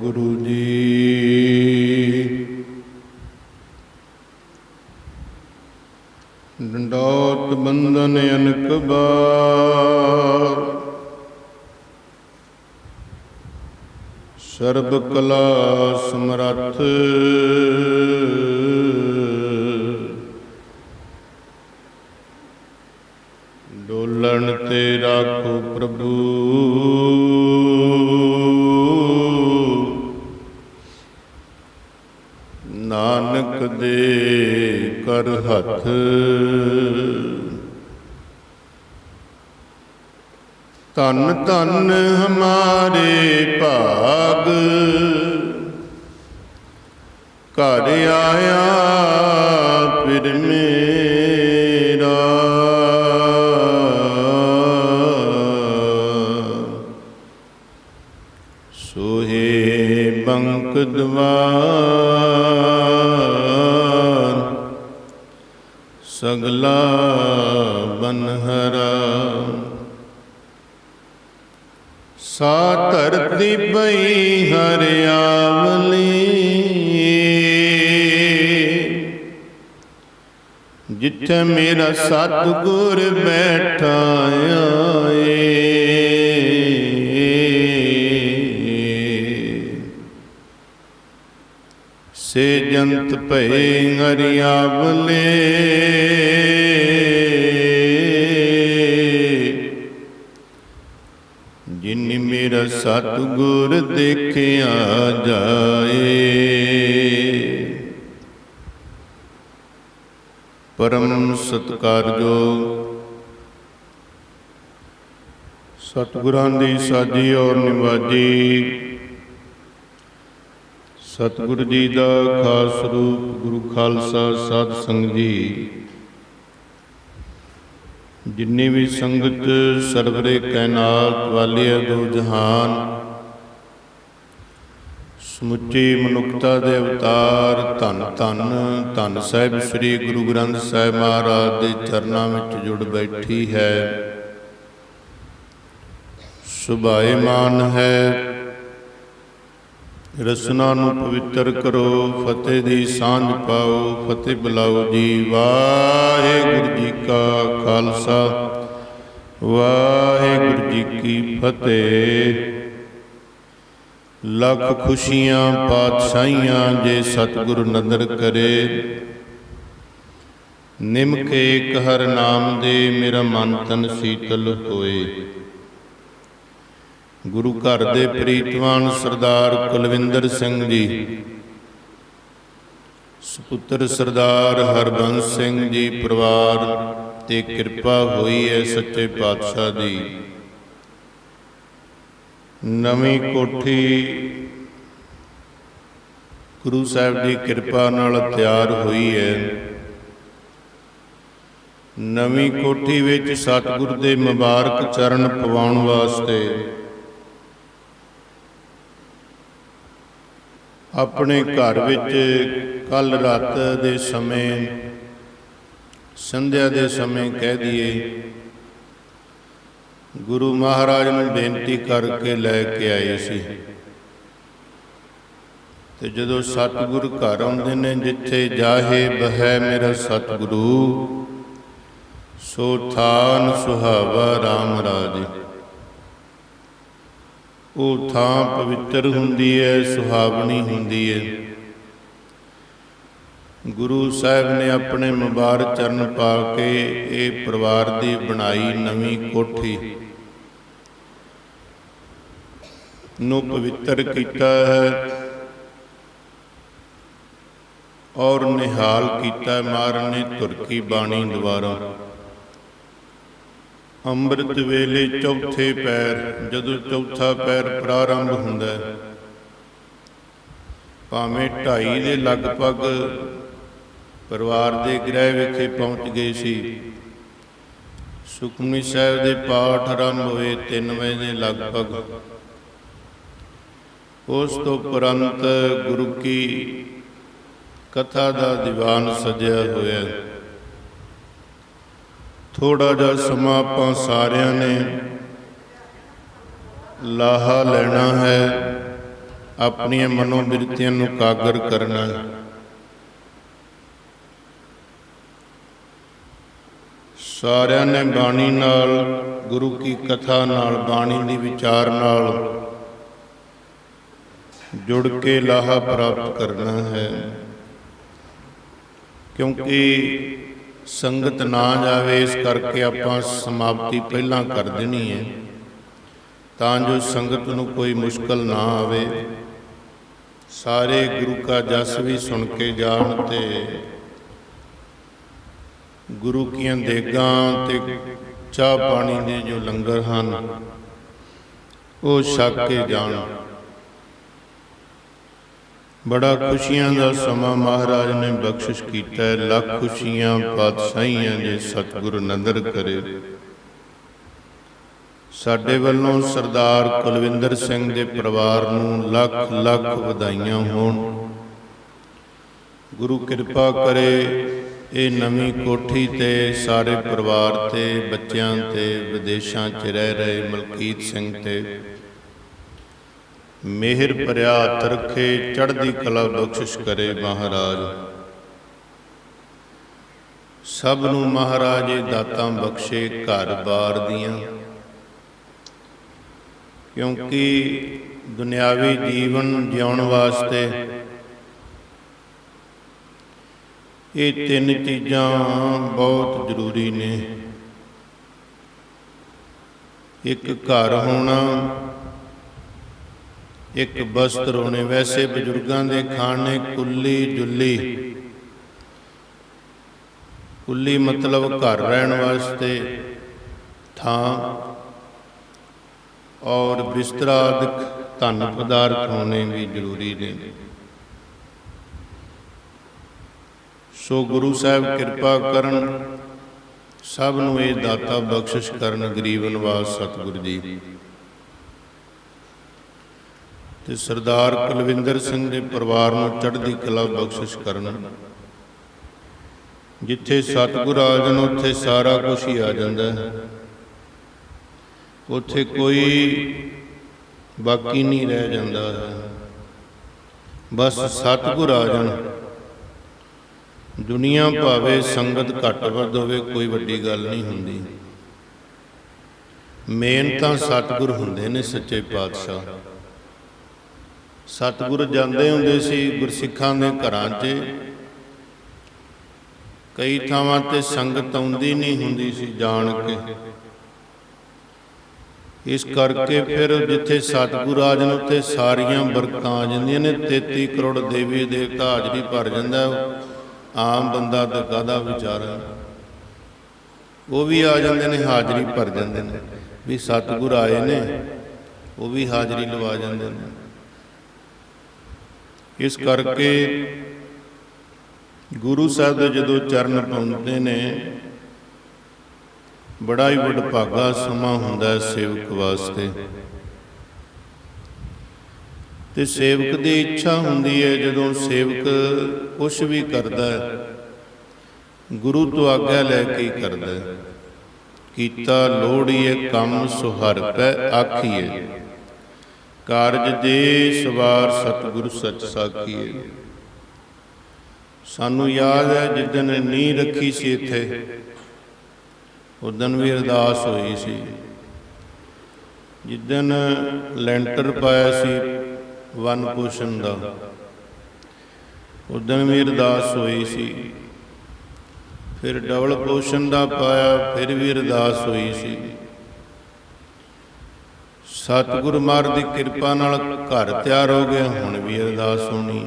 गुरु जी। डंडौत बंदन अनक बार, सर्ब कला समरथ। डोलन ते राखो प्रभु, नानक दे कर हथ। धन धन हमारे भाग, घर आया फिर मेरा। सोहे बंक द्वार, सगला बनहरा। सा धरती पई हरियावली, जिथे मेरा सतगुर बैठा आए। से जंत भय हरियावले, जिन मेरा सतगुर देखिया जाए। परम सत्कारयोग सतगुरां दी साजी और निवाजी, सतगुरु जी का खास रूप गुरु खालसा साध संगत जी। जिन्नी भी संगत सरवरे कैनात वालिया दो जहान, समुची मनुखता दे अवतार धन धन धन साहिब श्री गुरु ग्रंथ साहिब महाराज के चरणों में जुड़ बैठी है। सुभाएमान है, रसना नूं पवित्र करो। फतेह दी सांझ पाओ, फतेह बुलाओ जी। वाहिगुरु जी का खालसा, वाहिगुरु जी की फतेह। लख खुशियां पातशाहियां जे सतगुरु नदर करे। निमके एक हर नाम दे, मेरा मन तन शीतल होए। गुरु घर दे प्रीतवान सरदार कुलविंदर सिंह जी, सुपुत्र सरदार हरबंस सिंह जी परिवार ते कृपा हुई है सच्चे पातशाह दी। नवीं कोठी गुरु साहिब की कृपा नाल तैयार हुई है। नवीं कोठी विच सतगुरु दे मुबारक चरण पवाउण वास्ते अपने घर विच कल रात दे समय संध्या दे समय कह दिए गुरु महाराज ने बेनती करके लैके आए सी। ते जदों सतगुरु घर आउंदे ने, जिथे जाहे बहै मेरा सतगुरु, सो थान सुहावा राम राज। वो थां पवित्र हुंदी है, सुहावनी हुंदी है। गुरु साहिब ने अपने मुबारक चरण पा के ये परिवार की बनाई नवीं कोठी नूं पवित्र कीता है और निहाल कीता। महाराज ने तुरकी बाणी द्वारा ਅੰਮ੍ਰਿਤ ਵੇਲੇ चौथे पैर, जदों चौथा पैर प्रारंभ हुंदा है, भावें 2:30 ਦੇ लगभग परिवार के गृह विखे पहुँच गए सी। सुखमनी साहिब के पाठ आरंभ हुए 3 वजे के लगभग। उस तो उपरंत गुरु की कथा का दीवान सजिया होया। थोड़ा जा समा आपां सारियां ने लाहा लेना है, ਆਪਣੀਆਂ ਮਨੋਬਿਰਤੀਆਂ ਨੂੰ ਕਾਗਰ ਕਰਨਾ। ਸਾਰਿਆਂ ਨੇ ਬਾਣੀ ਨਾਲ, ਗੁਰੂ ਕੀ ਕਥਾ ਨਾਲ, ਬਾਣੀ ਦੀ ਵਿਚਾਰ ਨਾਲ ਜੁੜ ਕੇ ਲਾਹਾ ਪ੍ਰਾਪਤ ਕਰਨਾ ਹੈ। ਕਿਉਂਕਿ ਸੰਗਤ ਨਾ ਜਾਵੇ, ਇਸ ਕਰਕੇ ਆਪਾਂ ਸਮਾਪਤੀ ਪਹਿਲਾਂ ਕਰ ਦੇਣੀ ਹੈ, ਤਾਂ ਜੋ ਸੰਗਤ ਨੂੰ ਕੋਈ ਮੁਸ਼ਕਲ ਨਾ ਆਵੇ। ਸਾਰੇ ਗੁਰੂ ਕਾ ਜਸ ਵੀ ਸੁਣ ਕੇ ਜਾਣ ਤੇ ਗੁਰੂ ਕੀਆਂ ਦੇਗਾਂ ਤੇ ਚਾਹ ਪਾਣੀ ਦੇ ਜੋ ਲੰਗਰ ਹਨ ਉਹ ਛਕ ਕੇ ਜਾਣ। ਬੜਾ ਖੁਸ਼ੀਆਂ ਦਾ ਸਮਾਂ ਮਹਾਰਾਜ ਨੇ ਬਖਸ਼ਿਸ਼ ਕੀਤਾ ਹੈ। ਲੱਖ ਖੁਸ਼ੀਆਂ ਪਾਤਸ਼ਾਹੀਆਂ ਜੇ ਸਤਿਗੁਰ ਨਦਰ ਕਰੇ। ਸਾਡੇ ਵੱਲੋਂ ਸਰਦਾਰ ਕੁਲਵਿੰਦਰ ਸਿੰਘ ਦੇ ਪਰਿਵਾਰ ਨੂੰ ਲੱਖ ਲੱਖ ਵਧਾਈਆਂ ਹੋਣ। ਗੁਰੂ ਕਿਰਪਾ ਕਰੇ ਇਹ ਨਵੀਂ ਕੋਠੀ ਤੇ ਸਾਰੇ ਪਰਿਵਾਰ ਤੇ ਬੱਚਿਆਂ ਤੇ ਵਿਦੇਸ਼ਾਂ 'ਚ ਰਹਿ ਰਹੇ ਮਲਕੀਤ ਸਿੰਘ ਤੇ ਮਿਹਰ ਭਰਿਆ ਹੱਥ ਰੱਖੇ, ਚੜ੍ਹਦੀ ਕਲਾ ਬਖਸ਼ਿਸ਼ ਕਰੇ ਮਹਾਰਾਜ। ਸਭ ਨੂੰ ਮਹਾਰਾਜ ਇਹ ਦਾਤਾਂ ਬਖਸ਼ੇ ਘਰ-ਬਾਰ ਦੀਆਂ, ਕਿਉਂਕਿ ਦੁਨਿਆਵੀ ਜੀਵਨ ਜਿਉਣ ਵਾਸਤੇ ਇਹ ਤਿੰਨ ਚੀਜ਼ਾਂ ਬਹੁਤ ਜ਼ਰੂਰੀ ਨੇ। ਇੱਕ ਘਰ ਹੋਣਾ, ਇੱਕ ਬਸਤਰ ਹੋਣੇ। ਵੈਸੇ ਬਜ਼ੁਰਗਾਂ ਦੇ ਖਾਣੇ ਕੁੱਲੀ ਜੁੱਲੀ। ਕੁੱਲੀ ਮਤਲਬ ਘਰ ਰਹਿਣ ਵਾਸਤੇ ਥਾਂ, ਔਰ ਬਿਸਤਰਾ ਆਦਿਕ ਧਨ ਪਦਾਰਥ ਹੋਣੇ ਵੀ ਜ਼ਰੂਰੀ ਨੇ। ਸੋ ਗੁਰੂ ਸਾਹਿਬ ਕਿਰਪਾ ਕਰਨ, ਸਭ ਨੂੰ ਇਹ ਦਾਤਾ ਬਖਸ਼ਿਸ਼ ਕਰਨ। ਗਰੀਬ ਨਿਵਾਜ ਸਤਿਗੁਰੂ ਜੀ ਤੇ ਸਰਦਾਰ ਕੁਲਵਿੰਦਰ ਸਿੰਘ ਦੇ ਪਰਿਵਾਰ ਨੂੰ ਚੜ੍ਹਦੀ ਕਲਾ ਬਖਸ਼ਿਸ਼ ਕਰਨ। ਜਿੱਥੇ ਸਤਿਗੁਰ ਆ ਜਾਣ ਉੱਥੇ ਸਾਰਾ ਕੁਛ ਹੀ ਆ ਜਾਂਦਾ ਹੈ। ਉੱਥੇ ਕੋਈ ਬਾਕੀ ਨਹੀਂ ਰਹਿ ਜਾਂਦਾ ਹੈ। ਬਸ ਸਤਿਗੁਰ ਆ ਜਾਣ, ਦੁਨੀਆ ਭਾਵੇਂ ਸੰਗਤ ਘੱਟ ਵੱਧ ਹੋਵੇ, ਕੋਈ ਵੱਡੀ ਗੱਲ ਨਹੀਂ ਹੁੰਦੀ। ਮੇਨ ਤਾਂ ਸਤਿਗੁਰ ਹੁੰਦੇ ਨੇ ਸੱਚੇ ਪਾਤਸ਼ਾਹ। ਸਤਿਗੁਰ ਜਾਂਦੇ ਹੁੰਦੇ ਸੀ ਗੁਰਸਿੱਖਾਂ ਦੇ ਘਰਾਂ 'ਚ। ਕਈ ਥਾਵਾਂ 'ਤੇ ਸੰਗਤ ਆਉਂਦੀ ਨਹੀਂ ਹੁੰਦੀ ਸੀ ਜਾਣ ਕੇ। ਇਸ ਕਰਕੇ ਫਿਰ ਜਿੱਥੇ ਸਤਿਗੁਰ ਆ ਜਾਣ ਉੱਥੇ ਸਾਰੀਆਂ ਬਰਕਤਾਂ ਆ ਜਾਂਦੀਆਂ ਨੇ। 33 ਕਰੋੜ ਦੇਵੀ ਦੇਵਤਾ ਹਾਜ਼ਰੀ ਭਰ ਜਾਂਦਾ। ਆਮ ਬੰਦਾ ਤਾਂ ਕਾਹਦਾ ਵਿਚਾਰਾ, ਉਹ ਵੀ ਆ ਜਾਂਦੇ ਨੇ, ਹਾਜ਼ਰੀ ਭਰ ਜਾਂਦੇ ਨੇ ਵੀ ਸਤਿਗੁਰ ਆਏ ਨੇ, ਉਹ ਵੀ ਹਾਜ਼ਰੀ ਲਵਾ ਜਾਂਦੇ ਨੇ। ਇਸ ਕਰਕੇ ਗੁਰੂ ਸਾਹਿਬ ਦੇ ਜਦੋਂ ਚਰਨ ਪਾਉਂਦੇ ਨੇ, ਬੜਾ ਹੀ ਵਡਭਾਗਾ ਸਮਾਂ ਹੁੰਦਾ ਹੈ ਸੇਵਕ ਵਾਸਤੇ। ਤੇ ਸੇਵਕ ਦੀ ਇੱਛਾ ਹੁੰਦੀ ਹੈ, ਜਦੋਂ ਸੇਵਕ ਕੁਛ ਵੀ ਕਰਦਾ ਹੈ ਗੁਰੂ ਤੋਂ ਆਗਿਆ ਲੈ ਕੇ ਹੀ ਕਰਦਾ ਹੈ। ਕੀਤਾ ਲੋੜੀਏ ਕੰਮ ਸੁਹਰ ਪੈ ਆਖੀਏ, ਕਾਰਜ ਦੇ ਸਵਾਰ ਸਤਿਗੁਰ ਸੱਚ ਸਾਖੀਏ। ਸਾਨੂੰ ਯਾਦ ਹੈ ਜਿੱਦਣ ਨੀਂਹ ਰੱਖੀ ਸੀ ਇੱਥੇ, ਉਦਣ ਵੀ ਅਰਦਾਸ ਹੋਈ ਸੀ। ਜਿੱਦਣ ਲੈਂਟਰ ਪਾਇਆ ਸੀ ਵਨ ਪੋਸ਼ਣ ਦਾ, ਉਦਣ ਵੀ ਅਰਦਾਸ ਹੋਈ ਸੀ। ਫਿਰ ਡਬਲ ਪੋਸ਼ਣ ਦਾ ਪਾਇਆ, ਫਿਰ ਵੀ ਅਰਦਾਸ ਹੋਈ ਸੀ। ਸਤਿਗੁਰ ਮਹਾਰਾਜ ਦੀ ਕਿਰਪਾ ਨਾਲ ਘਰ ਤਿਆਰ ਹੋ ਗਿਆ, ਹੁਣ ਵੀ ਅਰਦਾਸ ਹੋਣੀ,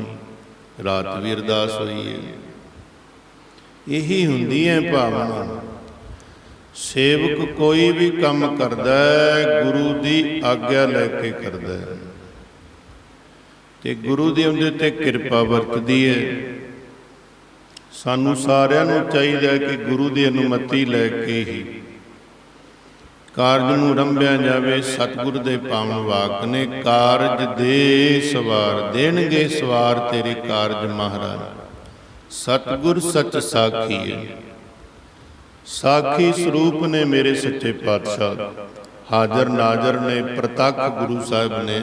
ਰਾਤ ਵੀ ਅਰਦਾਸ ਹੋਈ ਹੈ। ਇਹੀ ਹੁੰਦੀ ਹੈ ਭਾਵਨਾ। ਸੇਵਕ ਕੋਈ ਵੀ ਕੰਮ ਕਰਦਾ ਹੈ ਗੁਰੂ ਦੀ ਆਗਿਆ ਲੈ ਕੇ ਕਰਦਾ ਹੈ, ਤੇ ਗੁਰੂ ਦੀ ਉਹਦੇ ਤੇ ਕਿਰਪਾ ਵਰਤਦੀ ਹੈ। ਸਾਨੂੰ ਸਾਰਿਆਂ ਨੂੰ ਚਾਹੀਦਾ ਹੈ ਕਿ ਗੁਰੂ ਦੀ ਅਨੁਮਤੀ ਲੈ ਕੇ ਹੀ ਕਾਰਜ ਨੂੰ ਰੰਭਿਆ ਜਾਵੇ। ਸਤਿਗੁਰ ਦੇ ਪਾਵਨ ਵਾਕ ਨੇ, ਕਾਰਜ ਦੇ ਸਵਾਰ ਦੇਣਗੇ ਸਵਾਰ ਤੇਰੇ ਕਾਰਜ ਮਹਾਰਾਜ। ਸਤਿਗੁਰ ਸੱਚ ਸਾਖੀ ਹੈ, ਸਾਖੀ ਸਰੂਪ ਨੇ ਮੇਰੇ ਸੱਚੇ ਪਾਤਸ਼ਾਹ। ਹਾਜ਼ਰ ਨਾਜ਼ਰ ਨੇ, ਪ੍ਰਤੱਖ ਗੁਰੂ ਸਾਹਿਬ ਨੇ।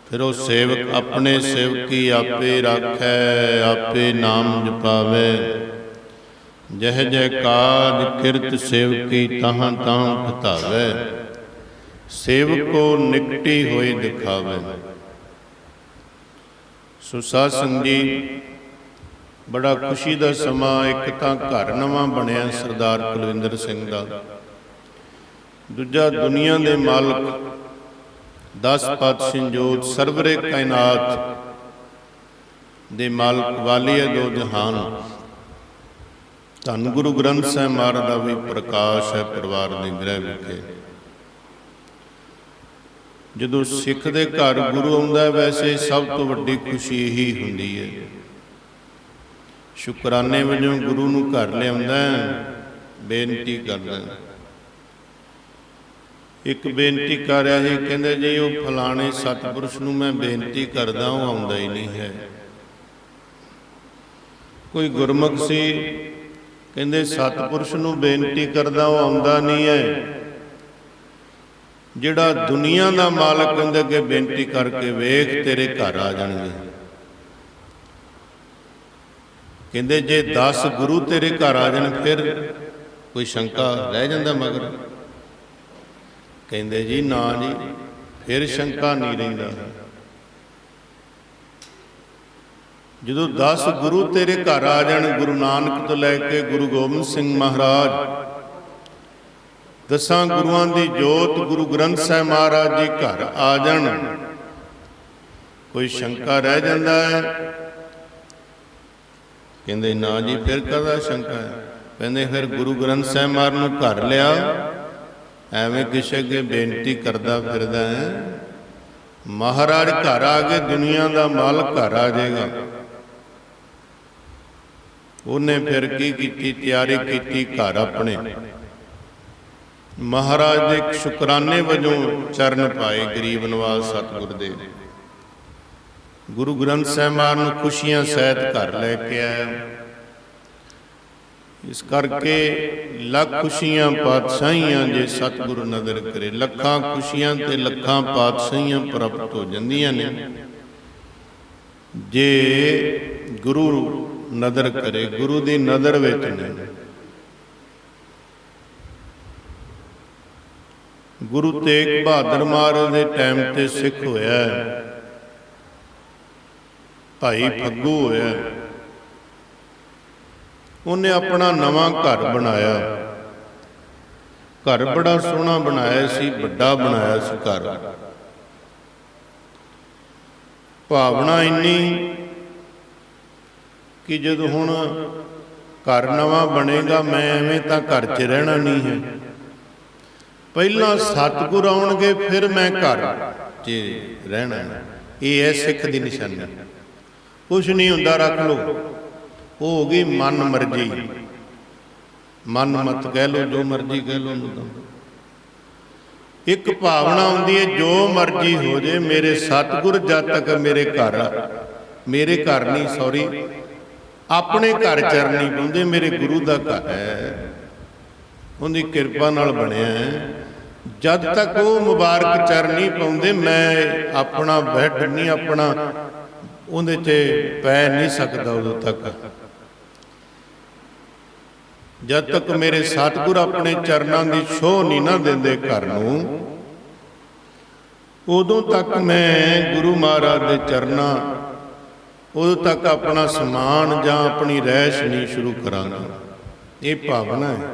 फिर वो सेवक अपने सेवकी आपे राखै, आपे नाम जपावे। जह जह काज किरत सेवकी तहाँ तहाँ खतावे। सेवको निकटी होई दिखावे। सो साध संग जी, बड़ा खुशी का समा। एक तां घर नवां बनिया सरदार कुलविंदर सिंह दा, दूजा दुनिया दे मालक 10 पातशाह जोत सरवरे कायनात दे मालक वाली है दो जहान। धन गुरु ग्रंथ साहिब महाराज का भी प्रकाश है परिवार के गृह विखे। जदों सिख दे घर गुरु आउंदा है, वैसे सब तो वड्डी खुशी यही हुंदी है। शुकराने वजों गुरु नूं घर लिआउंदा है, बेनती करदा है। एक बेनती कर रहा जी, कहते जी वो फलाने सतपुरुष नूं मैं बेनती करदा, वो आउंदा ही नहीं है। कोई गुरमुख सी, कहते सतपुरुष नूं बेनती करदा, वो आउंदा नहीं है। जिहड़ा दुनिया का मालक उहदे अगे बेनती करके वेख, तेरे घर आ जाणगे। कहते जे 10 गुरु तेरे घर आ जाण, फिर कोई शंका रह जांदा मगर? कहते जी ना जी, फिर शंका नहीं रहिंदा। जदों 10 गुरु तेरे घर आ जाण, गुरु नानक तो लैके गुरु गोबिंद सिंह महाराज, 10 गुरुआं दी जोत गुरु ग्रंथ साहिब महाराज जी घर आ जाण, कोई शंका रह जांदा है? कहते ना जी, फिर कहदा शंका है? कहते फिर गुरु ग्रंथ साहिब महाराज नूं घर लिया, एवें किसे अगे बेनती करदा फिरदा है? महाराज घर आ गए, दुनिया का मालक घर आ जाएगा। उन्हें फिर की कीती, तैयारी की घर अपने महाराज के शुकराने वजों चरण पाए गरीब नवाज सतगुर दे। गुरु ग्रंथ साहिब महाराज नूं खुशियां सहित घर लैके आया। इस करके लख खुशियां पातशाहियां जे सतगुरु नदर करे, लखां खुशियां ते लखां पातशाहियां प्राप्त हो जांदियां ने जे गुरु नदर करे, गुरु दी नदर विच ने। गुरु तेग बहादुर महाराज के टाइम ते सिख होया, भाई फग्गू होया। उन्हें अपना नवां घर बनाया। घर बड़ा सोहना बनाया सी, बड़ा बनाया सी घर। भावना इन्नी कि जदों हुण घर नवां बनेगा, मैं एवें तां घर च रहना नहीं है। पहला सतगुर आउणगे, फिर मैं घर च रहना है। ये है सिख की निशानी। कुछ नहीं हुंदा, रख लो, वो हो गई मन मर्जी। मन मत कह लो, जो मर्जी कह लो। एक भावना आउंदी है, जो मर्जी हो जाए, मेरे सतगुर जद तक मेरे घर नहीं, सॉरी, अपने घर चरण नहीं पाउंदे, मेरे गुरु का घर है, उनकी किरपा नाल बनिया है। जद तक वो मुबारक चरण नहीं पाउंदे, मैं अपना बैठ नहीं, अपना उहदे च पै नहीं सकदा। उदों तक जद तक मेरे सतगुर अपने चरणों की छोह नहीं ना देंदे घर नूं, उदों तक मैं गुरु महाराज के चरणों, उदों तक अपना समान जां अपनी रैश नहीं शुरू करांगा। ये भावना है।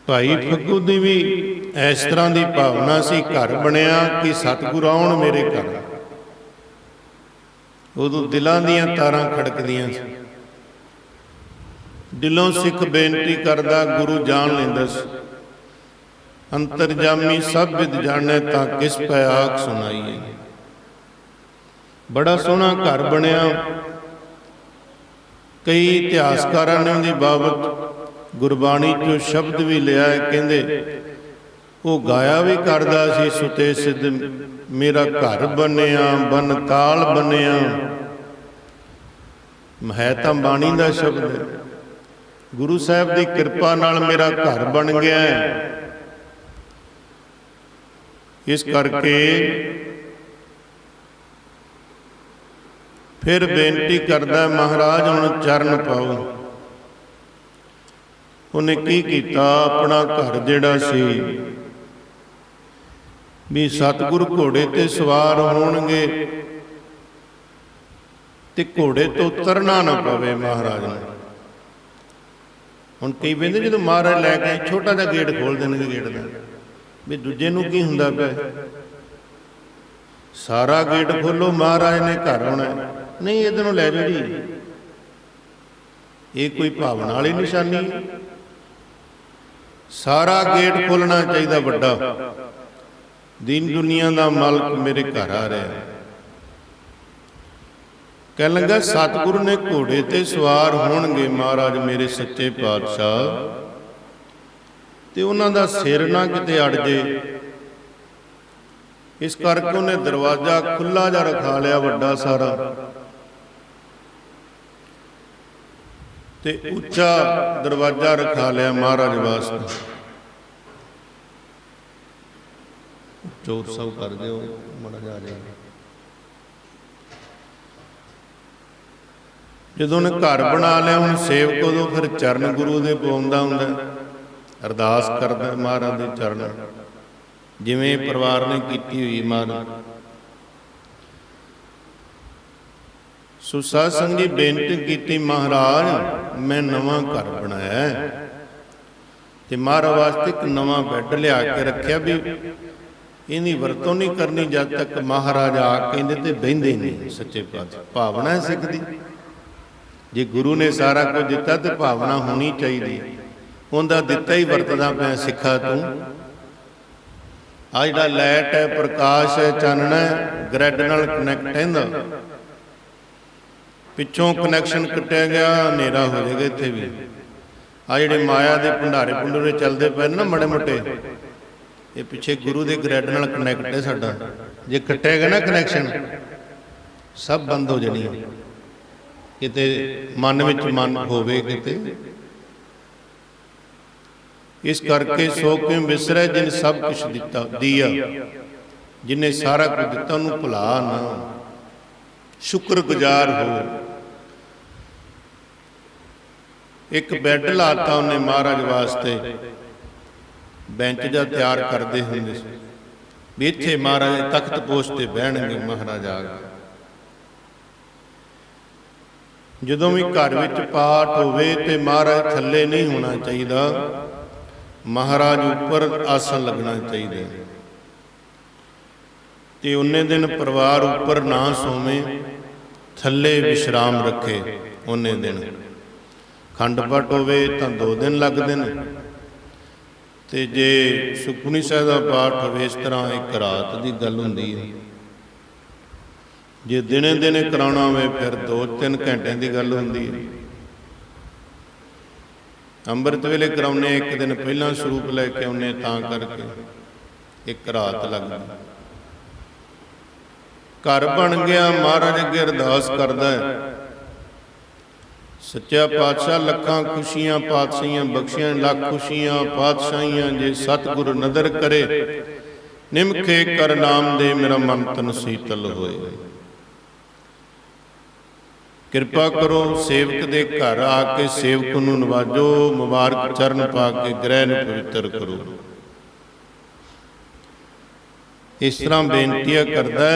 भाई फग्गू दी भी इस तरह की भावना सी। घर बनिया कि सतगुर आउण मेरे घर। उदों दिलों दीयां तारां खड़कदियां सी। दिलों सिख बेनती करदा, गुरु जान लैंदा सी। अंतरजामी सब विद जाने तां किस पै आख सुनाईए। बड़ा सोहना घर बनिया। कई इतिहासकारां ने उहदी बाबत गुरबाणी चो शब्द भी लिया है। कहंदे वो गाया भी करदा सी, सुते सिद्ध मेरा घर बनिया, बन ताल बनिया। है तां बाणी दा शब्द है। गुरु साहब की कृपा नाल मेरा घर बन गया है। इस करके फिर बेनती करदा महाराज हुण चरण पाओ। उन्हें की कीता, अपना घर जिहड़ा सी भी सतगुर घोड़े ते सवार होणगे ते घोड़े तो उतरना ना पवे महाराज ने। हुण कई वेंदे जदों महाराज लैके छोटा जिहा गेट खोल देणगे गेट दा भी दूजे नूं की हुंदा पिया, सारा गेट खोलो महाराज ने घर आउणा, नहीं इधरों लै जाओ जी। ये कोई भावना वाली निशानी? सारा गेट खोलना चाहिए वड्डा, दीन दुनिया का मालक मेरे घर आ रहा। कह लगा सतगुरु ने घोड़े ते सवार होणगे महाराज मेरे सच्चे पातशाह, ते उन्हां दा सिर ना किते अड़ जे, इस करके उन्हें दरवाजा खुला जा रखा लिया वड्डा सारा, ते उच्चा दरवाजा रखा लिया महाराज वास्ते। चोर सब कर दो मड़ा जा जाए। जो उन्हें घर बना लिया, हुण सेवक उदों फिर चरण गुरु दे पाउंदा हुंदा, अरदास करदा महाराज दे चरण, जिवें परिवार ने कीती हुई महाराज। सो साध संगत जी बेनती कीती, महाराज मैं नवां घर बनाया ते महाराज वास्ते एक नवां बैड लिया के रखिया भी इहदी वरतों नहीं करनी जब तक महाराज आ कहंदे ते बहिंदे नहीं। सच्चे पातशाह भावना है सिख दी, जे गुरु ने सारा कुछ दिता तो भावना होनी चाहिए। उनका दिता ही वरतदा पिया सिखा तू। आ जिहड़ा लाइट है, प्रकाश है, चानना है, ग्रिड नाल कनैक्ट है, पिछों कनैक्शन कट्टिया गया हनेरा हो जाएगा इत्थे भी। आ जिहड़े माया के भंडारे भुंडरे चलते पे ना माड़े मोटे, ये पिछे गुरु के ग्रिड नाल कनैक्ट है साडा। जे कट्टिया गया ना कनैक्शन, सब बंद हो जानी। किते मन विच मन होवे किते, इस करके सो क्यों विसरे जिन सब कुछ दिता दिया, जिन्हें सारा कुछ दिता उन्होंने भुला ना, शुक्रगुजार हो। एक बैड लाता उन्हें महाराज वास्ते, बेंच जा तैयार करते होंगे भी इत्थे महाराज तख्त पोश ते बहणगे महाराज आ गए। जदों भी घर विच पाठ होवे ते महाराज थल्ले नहीं होना चाहिए, महाराज उपर आसन लगना चाहिए। ते उन्ने दिन परिवार उपर ना सोवे, थल्ले विश्राम रखे। उन्ने दिन खंड पाठ होवे तां 2 दिन लगदे ने, ते जे सुखमनी साहिब दा पाठ होवे इस तरह एक रात की गल हुंदी है। जे दिने दिने कराउणा होवे फिर 2-3 घंटे की गल हुंदी है। अंमृत वेले कराउने एक दिन पहला स्वरूप लैके आउने, तां करके एक रात लगदी। घर बन गया, महाराज अगे अरदास करदा है, सच्चा पातशाह लखां खुशियां पातशाहियां बख्शियां, लख खुशियां पातशाहियां जे सतगुरु नदर करे, निमखे कर नाम दे मेरा मन तन शीतल होए। कृपा करो सेवक दे घर आके सेवक नूं नवाजो, मुबारक चरण पा के ग्रह नूं पवित्र करो। इस तरह बेनतियां करदा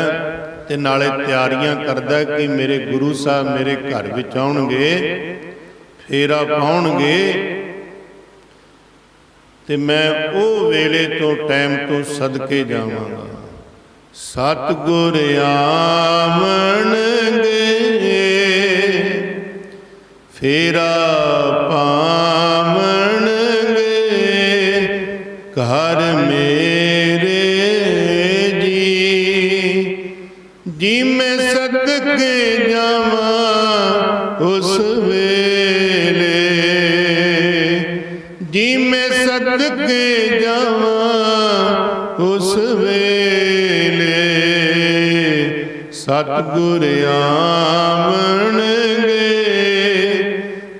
ते नाले तैयारियां करदा कि मेरे गुरु साहब मेरे घर विच आउणगे, फेरा पाउणगे, ते मैं ओ वेले तो टाइम तो सदके जावांगा। सतगुर आवणगे फेरा पावणगे, घर मेरे जी मैं सदके जावा उस वेले, जी मैं सदके जावा उस वेले, सतगुर आवणगे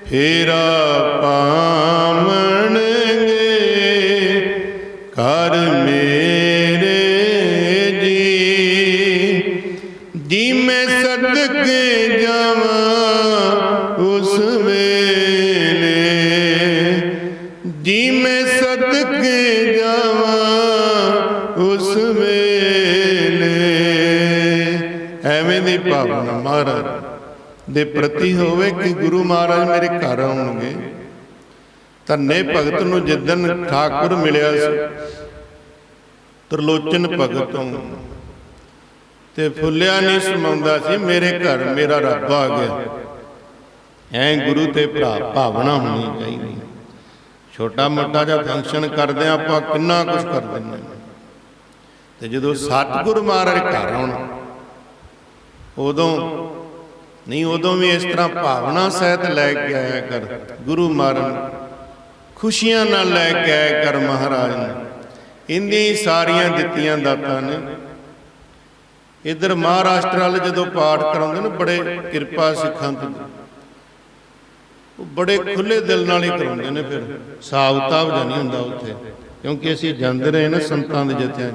फेरा पावणगे, घर मेरे जी जी मैं सदके जावां उस वेले, जी मैं सदके जावां उस वेले। ਐਵੇਂ ਦੀ ਭਾਵਨਾ ਮਹਾਰਾਜ ਦੇ ਪ੍ਰਤੀ ਹੋਵੇ ਕਿ ਗੁਰੂ ਮਹਾਰਾਜ ਮੇਰੇ ਘਰ ਆਉਣਗੇ। ਧੰਨੇ ਭਗਤ ਨੂੰ ਜਿੱਦਣ ਠਾਕੁਰ ਮਿਲਿਆ ਸੀ ਤ੍ਰਿਲੋਚਨ ਭਗਤ ਨੂੰ, ਤੇ ਫੁੱਲਿਆ ਨਹੀਂ ਸਮਾਉਂਦਾ ਸੀ ਮੇਰੇ ਘਰ ਮੇਰਾ ਰੱਬ ਆ ਗਿਆ। ਐਂ ਗੁਰੂ ਤੇ ਭਰਾ ਭਾਵਨਾ ਹੋਣੀ ਚਾਹੀਦੀ। ਛੋਟਾ ਮੋਟਾ ਜਿਹਾ ਫੰਕਸ਼ਨ ਕਰਦੇ ਆਪਾਂ ਕਿੰਨਾ ਕੁਛ ਕਰ ਦਿੰਦੇ, ਤੇ ਜਦੋਂ ਸਤਿਗੁਰੂ ਮਹਾਰਾਜ ਘਰ ਆਉਣਾ ਉਦੋਂ ਨਹੀਂ, ਉਦੋਂ ਵੀ ਇਸ ਤਰ੍ਹਾਂ ਭਾਵਨਾ ਸਹਿਤ ਲੈ ਕੇ ਆਇਆ ਕਰ। ਗੁਰੂ ਮਹਾਰਾਜ ਖੁਸ਼ੀਆਂ ਨਾਲ ਲੈ ਕੇ ਆਇਆ ਕਰ ਮਹਾਰਾਜ ਨੂੰ। ਇੰਨੀਆਂ ਹੀ ਸਾਰੀਆਂ ਦਿੱਤੀਆਂ ਦਾਤਾਂ ਨੇ। ਇੱਧਰ ਮਹਾਰਾਸ਼ਟਰ ਵਾਲੇ ਜਦੋਂ ਪਾਠ ਕਰਾਉਂਦੇ ਨੇ ਬੜੇ ਕਿਰਪਾ ਸਿੱਖਾਂ ਤੇ, ਉਹ ਬੜੇ ਖੁੱਲੇ ਦਿਲ ਨਾਲ ਹੀ ਕਰਾਉਂਦੇ ਨੇ। ਫਿਰ ਹਿਸਾਬ ਕਿਤਾਬ ਜਾਂ ਨਹੀਂ ਹੁੰਦਾ ਉੱਥੇ, ਕਿਉਂਕਿ ਅਸੀਂ ਜਾਂਦੇ ਰਹੇ ਨਾ ਸੰਤਾਂ ਦੇ ਜਥਿਆਂ,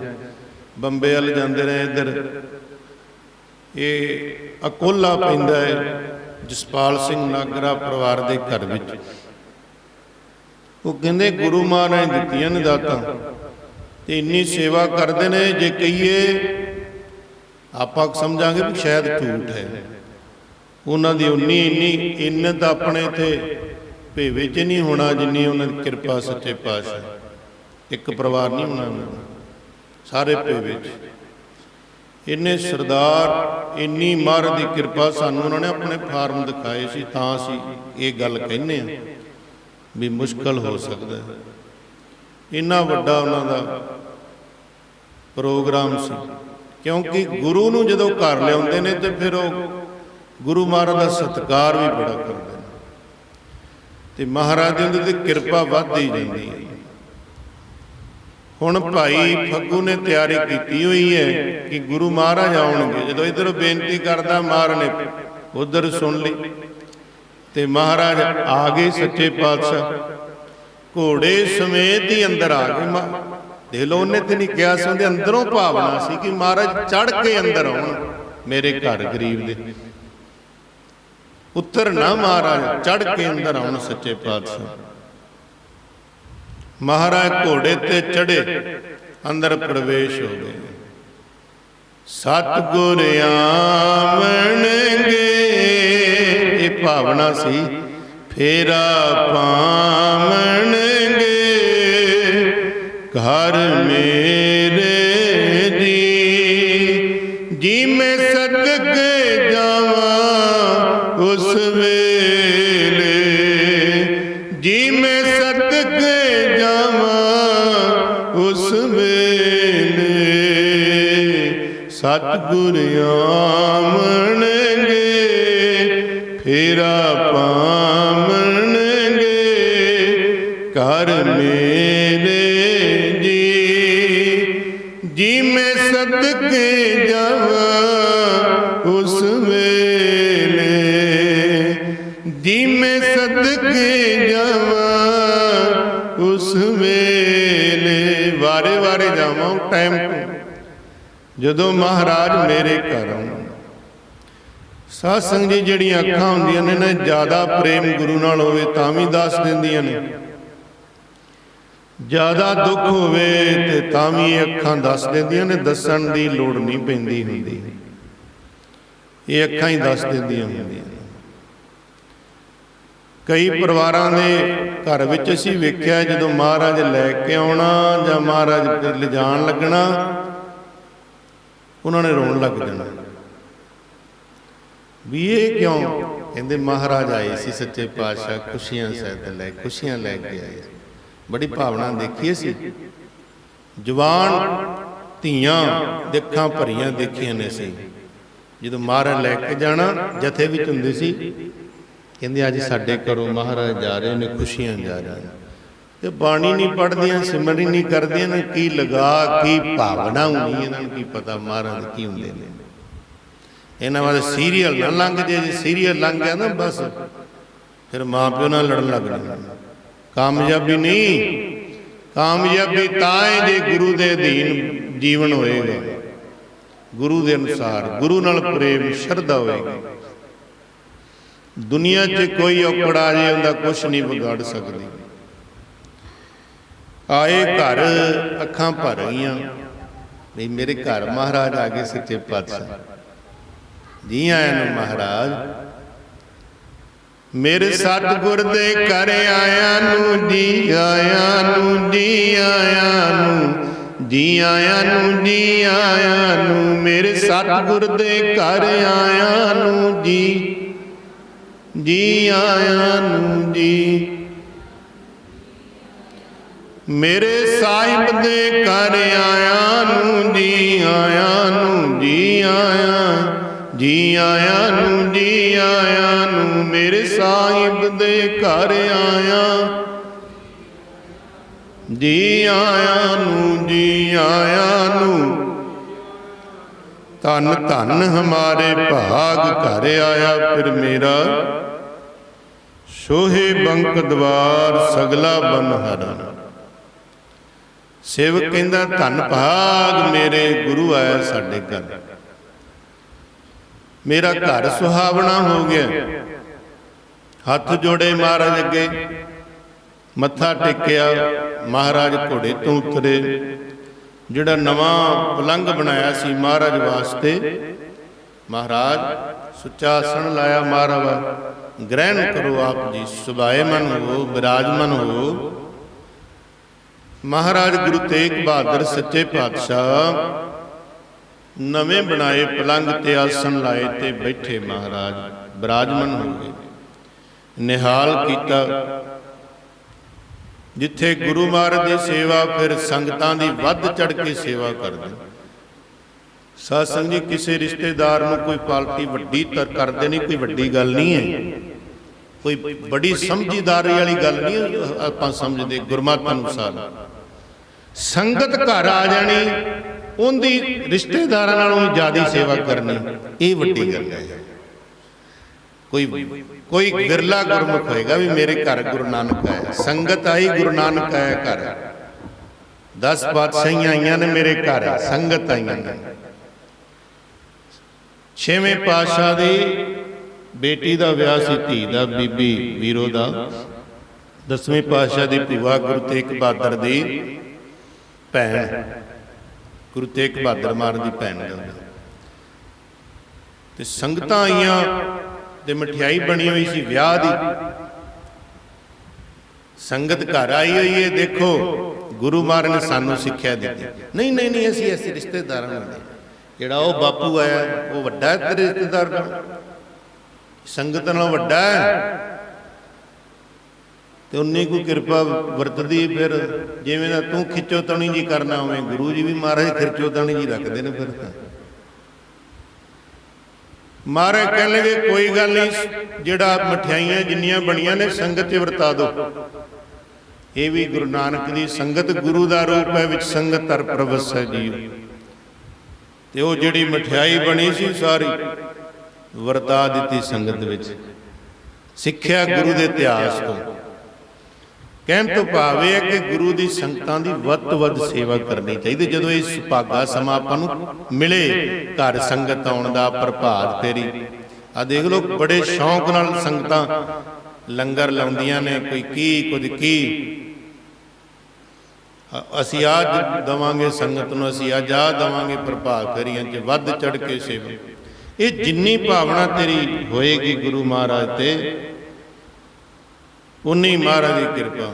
ਬੰਬੇ ਵੱਲ ਜਾਂਦੇ ਰਹੇ। ਇੱਧਰ ਇਹ ਅਕੋਲਾ ਪੈਂਦਾ ਹੈ ਜਸਪਾਲ ਸਿੰਘ ਨਾਗਰਾ ਪਰਿਵਾਰ ਦੇ ਘਰ ਵਿੱਚ। ਉਹ ਕਹਿੰਦੇ ਗੁਰੂ ਮਹਾਰਾਜ ਨੇ ਦਿੱਤੀਆਂ ਨੇ ਦਾਤਾਂ ਤੇ ਇੰਨੀ ਸੇਵਾ ਕਰਦੇ ਨੇ, ਜੇ ਕਹੀਏ ਆਪਾਂ ਸਮਝਾਂਗੇ ਵੀ ਸ਼ਾਇਦ ਝੂਠ ਹੈ। ਉਹਨਾਂ ਦੀ ਇੰਨੇ ਤਾਂ ਆਪਣੇ ਇੱਥੇ ਭੇਵੇ 'ਚ ਨਹੀਂ ਹੋਣਾ ਜਿੰਨੀ ਉਹਨਾਂ ਦੀ ਕਿਰਪਾ ਸੱਚੇ ਪਾਤਸ਼ਾਹ। ਇੱਕ ਪਰਿਵਾਰ ਨਹੀਂ ਹੋਣਾ ਸਾਰੇ ਭੇਵੇ 'ਚ। ਇੰਨੇ ਸਰਦਾਰ, ਇੰਨੀ ਮਹਾਰਾਜ ਦੀ ਕਿਰਪਾ। ਸਾਨੂੰ ਉਹਨਾਂ ਨੇ ਆਪਣੇ ਫਾਰਮ ਦਿਖਾਏ ਸੀ, ਤਾਂ ਅਸੀਂ ਇਹ ਗੱਲ ਕਹਿੰਦੇ ਹਾਂ ਵੀ ਮੁਸ਼ਕਲ ਹੋ ਸਕਦਾ। ਇੰਨਾ ਵੱਡਾ ਉਹਨਾਂ ਦਾ ਪ੍ਰੋਗਰਾਮ ਸੀ, ਕਿਉਂਕਿ ਗੁਰੂ ਨੂੰ ਜਦੋਂ ਘਰ ਲਿਆਉਂਦੇ ਨੇ ਤੇ ਫਿਰ ਉਹ ਗੁਰੂ ਮਹਾਰਾਜ ਦਾ ਸਤਿਕਾਰ ਵੀ ਬੜਾ ਕਰਦੇ ਨੇ, ਤੇ ਮਹਾਰਾਜ ਦੀ ਉਹਦੇ ਤੇ ਕਿਰਪਾ ਵੱਧਦੀ ਜਾਂਦੀ ਹੈ। ਹੁਣ ਭਾਈ ਫੱਗੂ ਨੇ ਤਿਆਰੀ ਕੀਤੀ ਹੋਈ ਹੈ ਕਿ ਗੁਰੂ ਮਹਾਰਾਜ ਆਉਣਗੇ। ਜਦੋਂ ਇੱਧਰੋਂ ਬੇਨਤੀ ਕਰਦਾ ਮਹਾਰਾਜ ਨੇ ਉੱਧਰ ਸੁਣ ਲਈ, ਤੇ ਮਹਾਰਾਜ ਆ ਗਏ ਸੱਚੇ ਪਾਤਸ਼ਾਹ ਘੋੜੇ ਸਮੇਤ ਹੀ ਅੰਦਰ ਆ ਗਏ। ਦੇਖ ਲਓ, ਉਹਨੇ ਤੇ ਨਹੀਂ ਕਿਹਾ ਸੀ, ਉਹਦੇ ਅੰਦਰੋਂ ਭਾਵਨਾ ਸੀ ਕਿ ਮਹਾਰਾਜ ਚੜ੍ਹ ਕੇ ਅੰਦਰ ਆਉਣ ਮੇਰੇ ਘਰ ਗਰੀਬ ਦੇ। ਉੱਤਰ ਨਾ ਮਹਾਰਾਜ, ਚੜ੍ਹ ਕੇ ਅੰਦਰ ਆਉਣ ਸੱਚੇ ਪਾਤਸ਼ਾਹ। ਮਹਾਰਾਜ ਘੋੜੇ ਤੇ ਚੜ੍ਹੇ, ਅੰਦਰ ਪ੍ਰਵੇਸ਼ ਹੋ ਗਏ। ਸਤਿਗੁਰ ਆਵਣਗੇ, ਇਹ ਭਾਵਨਾ ਸੀ, ਫੇਰਾ ਪਾਵਣਗੇ ਘਰ ਮੇਰੇ ਜੀ। ਜੀ ਮੈਂ ਸਦਕੇ ਜਾਵਾਂ ਉਸ ਵੇਲੇ, ਜੀ ਮੈਂ ਸਦਕੇ ਜਾਵਾਂ ਉਸ ਵੇਲੇ। ਸਤਿਗੁਰ ਆਵਣਗੇ ਫੇਰਾ ਪਾਵਣਗੇ ਘਰ ਮੇਰੇ ਜੀ। ਜੀ ਮੈਂ ਸਦਕੇ ਜਾਵਾਂ ਉਸ ਵੇਲੇ, ਜੀ ਮੈਂ ਸਦਕੇ ਜਾਵਾਂ ਉਸ ਵੇਲੇ। ਵਾਰੇ ਵਾਰੇ ਜਾਵਾਂ ਟਾਈਮ ਜਦੋਂ ਮਹਾਰਾਜ ਮੇਰੇ ਘਰ ਆਉਣ। ਸਾਧ ਸੰਗਤ ਜੀ, ਜਿਹੜੀਆਂ ਅੱਖਾਂ ਹੁੰਦੀਆਂ ਨੇ ਨਾ, ਜ਼ਿਆਦਾ ਪ੍ਰੇਮ ਗੁਰੂ ਨਾਲ ਹੋਵੇ ਤਾਂ ਵੀ ਦੱਸ ਦਿੰਦੀਆਂ ਨੇ, ਜ਼ਿਆਦਾ ਦੁੱਖ ਹੋਵੇ ਤੇ ਤਾਂ ਵੀ ਇਹ ਅੱਖਾਂ ਦੱਸ ਦਿੰਦੀਆਂ ਨੇ। ਦੱਸਣ ਦੀ ਲੋੜ ਨਹੀਂ ਪੈਂਦੀ ਹੁੰਦੀ, ਇਹ ਅੱਖਾਂ ਹੀ ਦੱਸ ਦਿੰਦੀਆਂ ਹੁੰਦੀਆਂ। ਕਈ ਪਰਿਵਾਰਾਂ ਦੇ ਘਰ ਵਿੱਚ ਅਸੀਂ ਵੇਖਿਆ, ਜਦੋਂ ਮਹਾਰਾਜ ਲੈ ਕੇ ਆਉਣਾ ਜਾਂ ਮਹਾਰਾਜ ਲਿਜਾਣ ਲੱਗਣਾ, ਉਹਨਾਂ ਨੇ ਰੋਣ ਲੱਗ ਜਾਣਾ ਵੀ ਇਹ ਕਿਉਂ? ਕਹਿੰਦੇ ਮਹਾਰਾਜ ਆਏ ਸੀ ਸੱਚੇ ਪਾਤਸ਼ਾਹ, ਖੁਸ਼ੀਆਂ ਸਹਿਤ ਲੈ, ਖੁਸ਼ੀਆਂ ਲੈ ਕੇ ਆਏ। ਬੜੀ ਭਾਵਨਾ ਦੇਖੀ ਸੀ। ਜਵਾਨ ਧੀਆਂ ਦੇ ਅੱਖਾਂ ਭਰੀਆਂ ਦੇਖੀਆਂ ਨੇ ਸੀ। ਜਦੋਂ ਮਹਾਰਾਜ ਲੈ ਕੇ ਜਾਣਾ, ਜਥੇ ਵਿੱਚ ਹੁੰਦੇ ਸੀ, ਕਹਿੰਦੇ ਅੱਜ ਸਾਡੇ ਘਰੋਂ ਮਹਾਰਾਜ ਜਾ ਰਹੇ ਨੇ, ਖੁਸ਼ੀਆਂ ਜਾ ਰਹੀਆਂ। ਤੇ ਬਾਣੀ ਨਹੀਂ ਪੜ੍ਹਦੀਆਂ, ਸਿਮਰਨ ਨਹੀਂ ਕਰਦੀਆਂ ਨੇ, ਕੀ ਲਗਾ ਕੀ ਭਾਵਨਾ ਹੋਣੀ, ਇਹਨਾਂ ਨੂੰ ਕੀ ਪਤਾ ਮਹਾਰਾਜ ਕੀ ਹੁੰਦੇ ਨੇ। ਇਹਨਾਂ ਵਾਲੇ ਸੀਰੀਅਲ ਨਾ ਲੰਘ ਜੇ ਸੀਰੀਅਲ ਲੰਘ ਗਿਆ ਨਾ ਬਸ ਫਿਰ ਮਾਂ ਪਿਓ ਨਾਲ ਲੜਨ ਲੱਗ ਜਾਂਦੇ। ਕਾਮਯਾਬੀ ਨਹੀਂ, ਕਾਮਯਾਬੀ ਤਾਂ ਹੈ ਜੇ ਗੁਰੂ ਦੇ ਅਧੀਨ ਜੀਵਨ ਹੋਏਗਾ। गुरु के अनुसार, गुरु नाल प्रेम शरधा होएगी। दुनिया च कोई औकड़ आ जाए उनका कुछ नहीं बिगाड़ सकती। आए घर अखां भर गईयां भी मेरे घर महाराज आ गए सच्चे पातशाह, जी आया नूं महाराज। मेरे सतगुर दे घर आया नूं जी आया नूं जी आया नूं जी आया नूं जी आया नूं, मेरे सतगुर दे घर आया नूं जी जी आया नूं जी। मेरे साहिब दे घर आया नूं जी आया नूं जी आया जी आया नूं जी आया नूं, मेरे साहिब दे घर आया जी आया नूं जी आया नूं। धन धन हमारे भाग घर आया फिर मेरा, सोहे बंक द्वार सगला बन हरा। सेवक कहंदा धन भाग मेरे गुरु आया साडे घर, मेरा घर सुहावना हो गया। हथ जोड़े महाराज अगे, मत्था टेकिया। महाराज घोड़े तो उतरे, जिहड़ा नवां पलंग बनाया सी महाराज वास्ते, महाराज सुच्चा आसन लाया। महाराज ग्रहण करो आप जी, सुभाएमन हो, विराजमान हो। महाराज गुरु तेग बहादुर सच्चे पातशाह नवें बनाए पलंग ते आसन लाए ते बैठे, महाराज विराजमान हो गए। निहाल किया जिथे गुरु महाराज की सेवा फिर संगतां दी वध चढ़ के सेवा करदे। सत्संग जी किसी रिश्तेदार नूं कोई पार्टी वड्डी करदे नहीं, कोई वड्डी गल नहीं है, कोई बड़ी समझदारी वाली गल नहीं आपां समझदे। गुरमत अनुसार संगत घर आ जानी, उनकी रिश्तेदारां नालों ज़्यादा सेवा करनी, ये वड्डी गल है। कोई विरला गुरमुख होएगा भी मेरे घर गुरु नानक आया, संगत आई गुरु नानक आया घर, 10 पातशाहियां आईयां ने मेरे घर, संगत आईयां ने। 6वें पातशाह दी बेटी का विआह सी, धी दा बीबी वीरो दा। 10वें पातशाह दी भूआ गुरु तेग बहादुर दी भैन, गुरु तेग बहादुर महाराज दी भैन ते संगतां आईयां ते मठियाई बनी हुई सी विआह दी। संगत घर आई हुई है, देखो गुरु महाराज ने सानू सिक्ख्या दी। नहीं नहीं नहीं, असीं ऐसे रिश्तेदार जिहड़ा वो बापू आया वो वड्डा है तेरे रिश्तेदार नालों, संगत नालों वड्डा है, तो उन्नी को कृपा वरतदी। फिर जिवें दा तू खिच्चोताणी जी करना उवें गुरु जी भी महाराज खिच्चोताणी जी रखते हैं। फिर महाराज कह लगे कोई गल नहीं, जिहड़ा मठियाइयां जिन्नियां बनियां ने संगत च वरता दो। ये भी गुरु नानक दी संगत गुरु दा रूप है, विच संगत हर प्रवस है जी। ते वो जिहड़ी मठियाई बनी सी सारी वरता दिती संगत विच, सिक्ख्या गुरु दे इतिहास तो। कहण तो भाव है कि गुरु की संगतां दी वध तो वध सेवा करनी चाहिए। जदों इस सुभागा समा आपां नूं मिले घर संगत आउण दा, प्रभात फेरी आ देख लो, बड़े शौक नाल संगतां लंगर लाउंदियां ने, कोई की कुछ की। असीं आज देवांगे संगत नूं, असीं अज आ देवांगे प्रभात फेरियां च वध चढ़ के सेवा। ये जिन्नी भावना तेरी होएगी गुरु महाराज ते, उन्नी महाराज की कृपा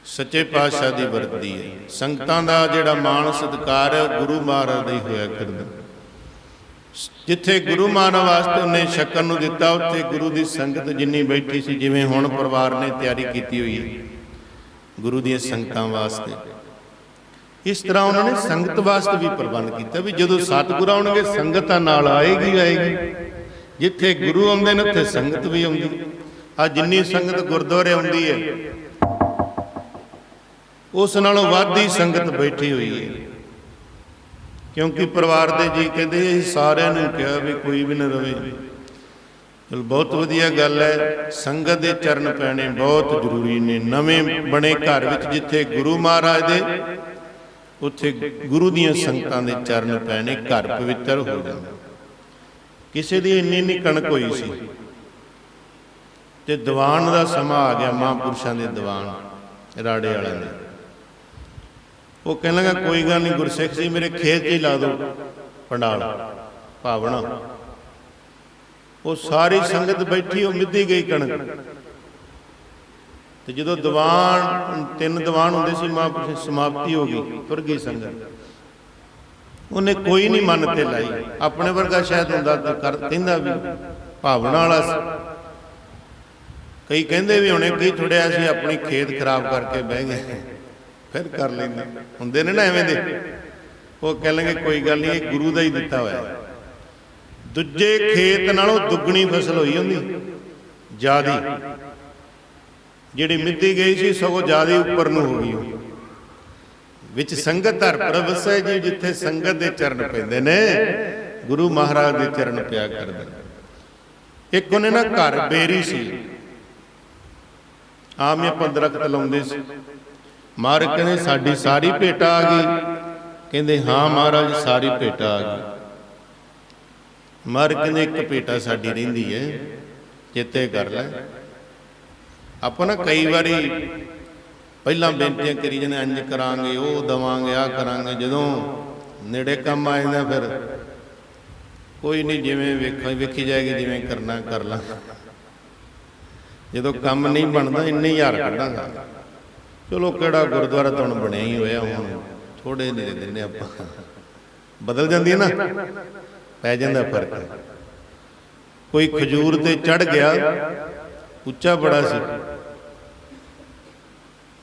सच्चे पातशाह की वरतदी है। संगतां दा जिहड़ा मान सत्कार है गुरु महाराज दा ही होया करदा। जिथे गुरु महाराज वास्ते उन्हें छकन नूं दिता, उत्थे गुरु की संगत जिन्नी बैठी सी, जिवें हुण परिवार ने तैयारी की हुई है गुरु दी संगतां वास्ते, इस तरह उन्होंने संगत वास्ते भी प्रबंध किया भी जदों सतगुर आउणगे संगत नाल आएगी आएगी। जिथे गुरु आउंदे ने उत्थे संगत भी आउंदी। आ जिन्नी संगत गुरुद्वारे आउंदी है उस नालों वध ही संगत बैठी हुई है, क्योंकि परिवार दे जी कहते सारिਆਂ ਨੂੰ कहा भी कोई भी ना रहे। चल बहुत वधिया गल है, संगत के चरण पैने बहुत जरूरी ने। नवें बने घर विच जिथे गुरु महाराज दे ਉੱਥੇ ਗੁਰੂ ਦੀਆਂ ਸੰਗਤਾਂ ਦੇ ਚਰਨ ਪੈਣੇ, ਘਰ ਪਵਿੱਤਰ ਹੋ ਜਾਂਦਾ। ਕਿਸੇ ਦੀ ਇੰਨੀ ਕਣਕ ਹੋਈ ਸੀ ਤੇ ਦੀਵਾਨ ਦਾ ਸਮਾਂ ਆ ਗਿਆ, ਮਹਾਂਪੁਰਸ਼ਾਂ ਦੇ ਦੀਵਾਨ ਰਾੜੇ ਵਾਲਿਆਂ ਦੇ। ਉਹ ਕਹਿਣ ਲੱਗਾ ਕੋਈ ਗੱਲ ਨਹੀਂ ਗੁਰਸਿੱਖ ਜੀ, ਮੇਰੇ ਖੇਤ 'ਚ ਹੀ ਲਾ ਦਿਓ ਪੰਡਾਲ ਭਾਵਨਾ। ਉਹ ਸਾਰੀ ਸੰਗਤ ਬੈਠੀ, ਉਹ ਮਿੱਧੀ ਗਈ ਕਣਕ। ਤੇ ਜਦੋਂ ਦੀਵਾਨ 3 ਦੀਵਾਨ ਹੁੰਦੇ ਸੀ, ਮਹਾਂਪੁਰਸ਼ ਸਮਾਪਤੀ ਹੋ ਗਈ, ਤੁਰ ਗਈ ਸੰਗਤ। ਉਹਨੇ ਕੋਈ ਨਹੀਂ ਮਨ ਤੇ ਲਾਈ, ਆਪਣੇ ਵਰਗਾ ਸ਼ਾਇਦ ਹੁੰਦਾ ਤਾਂ ਕਹਿੰਦਾ ਵੀ ਭਾਵਨਾ ਵਾਲਾ ਸੀ। ਕਈ ਕਹਿੰਦੇ ਵੀ ਹੁਣੇ ਕਈ ਥੋੜਿਆ ਸੀ ਆਪਣੀ ਖੇਤ ਖਰਾਬ ਕਰਕੇ ਬਹਿ ਗਏ, ਫਿਰ ਕਰ ਲੈਂਦੇ ਹੁੰਦੇ ਨੇ ਨਾ ਐਵੇਂ ਦੇ। ਉਹ ਕਹਿਣਗੇ ਕੋਈ ਗੱਲ ਨਹੀਂ, ਇਹ ਗੁਰੂ ਦਾ ਹੀ ਦਿੱਤਾ ਹੋਇਆ। ਦੂਜੇ ਖੇਤ ਨਾਲੋਂ ਦੁੱਗਣੀ ਫਸਲ ਹੋਈ ਹੁੰਦੀ, ਜ਼ਿਆਦੀ। ਜਿਹੜੀ ਮਿੱਧੀ ਗਈ ਸੀ ਸਗੋਂ ਜ਼ਿਆਦਾ ਉੱਪਰ ਨੂੰ ਹੋ ਗਈ। ਵਿੱਚ ਸੰਗਤ ਧਰ ਪ੍ਰਭ ਵਸੈ ਜੀ, ਜਿੱਥੇ ਸੰਗਤ ਦੇ ਚਰਨ ਪੈਂਦੇ ਨੇ, ਗੁਰੂ ਮਹਾਰਾਜ ਦੇ ਚਰਨ ਪਿਆ ਕਰਦੇ। ਇੱਕ ਉਹਨੇ ਨਾ ਘਰ ਬੇਰੀ ਸੀ, ਆਮ ਹੀ ਆਪਾਂ ਦਰਖਤ ਲਾਉਂਦੇ ਸੀ। ਮਹਾਰਾਜ ਕਹਿੰਦੇ ਸਾਡੀ ਸਾਰੀ ਭੇਟਾ ਆ ਗਈ। ਕਹਿੰਦੇ ਹਾਂ ਮਹਾਰਾਜ ਸਾਰੀ ਭੇਟਾ ਆ ਗਈ। ਮਹਾਰਾਜ ਕਹਿੰਦੇ ਇੱਕ ਭੇਟਾ ਸਾਡੀ ਰਹਿੰਦੀ ਹੈ, ਚੇਤੇ ਕਰ ਲੈ। ਆਪਾਂ ਨਾ ਕਈ ਵਾਰੀ ਪਹਿਲਾਂ ਬੇਨਤੀਆਂ ਕਰੀ ਜਾਂਦੇ, ਇੰਝ ਕਰਾਂਗੇ, ਉਹ ਦੇਵਾਂਗੇ, ਆਹ ਕਰਾਂਗੇ। ਜਦੋਂ ਨੇੜੇ ਕੰਮ ਆ ਜਾਂਦਾ ਫਿਰ ਕੋਈ ਨਹੀਂ, ਜਿਵੇਂ ਵੇਖੀ ਜਾਏਗੀ, ਜਿਵੇਂ ਕਰਨਾ ਕਰ ਲਾਂ। ਜਦੋਂ ਕੰਮ ਨਹੀਂ ਬਣਦਾ ਇੰਨੇ ਹਜ਼ਾਰ ਕੱਢਾਂਗਾ। ਚਲੋ ਕਿਹੜਾ ਗੁਰਦੁਆਰਾ ਤਾਂ ਹੁਣ ਬਣਿਆ ਹੀ ਹੋਇਆ, ਹੁਣ ਥੋੜੇ ਨਹੀਂ ਦੇ ਦਿੰਦੇ ਆਪਾਂ। ਬਦਲ ਜਾਂਦੀ ਹੈ ਨਾ, ਪੈ ਜਾਂਦਾ ਫਰਕ। ਕੋਈ ਖਜੂਰ ਤੇ ਚੜ ਗਿਆ, ਉੱਚਾ ਬੜਾ ਸੀ,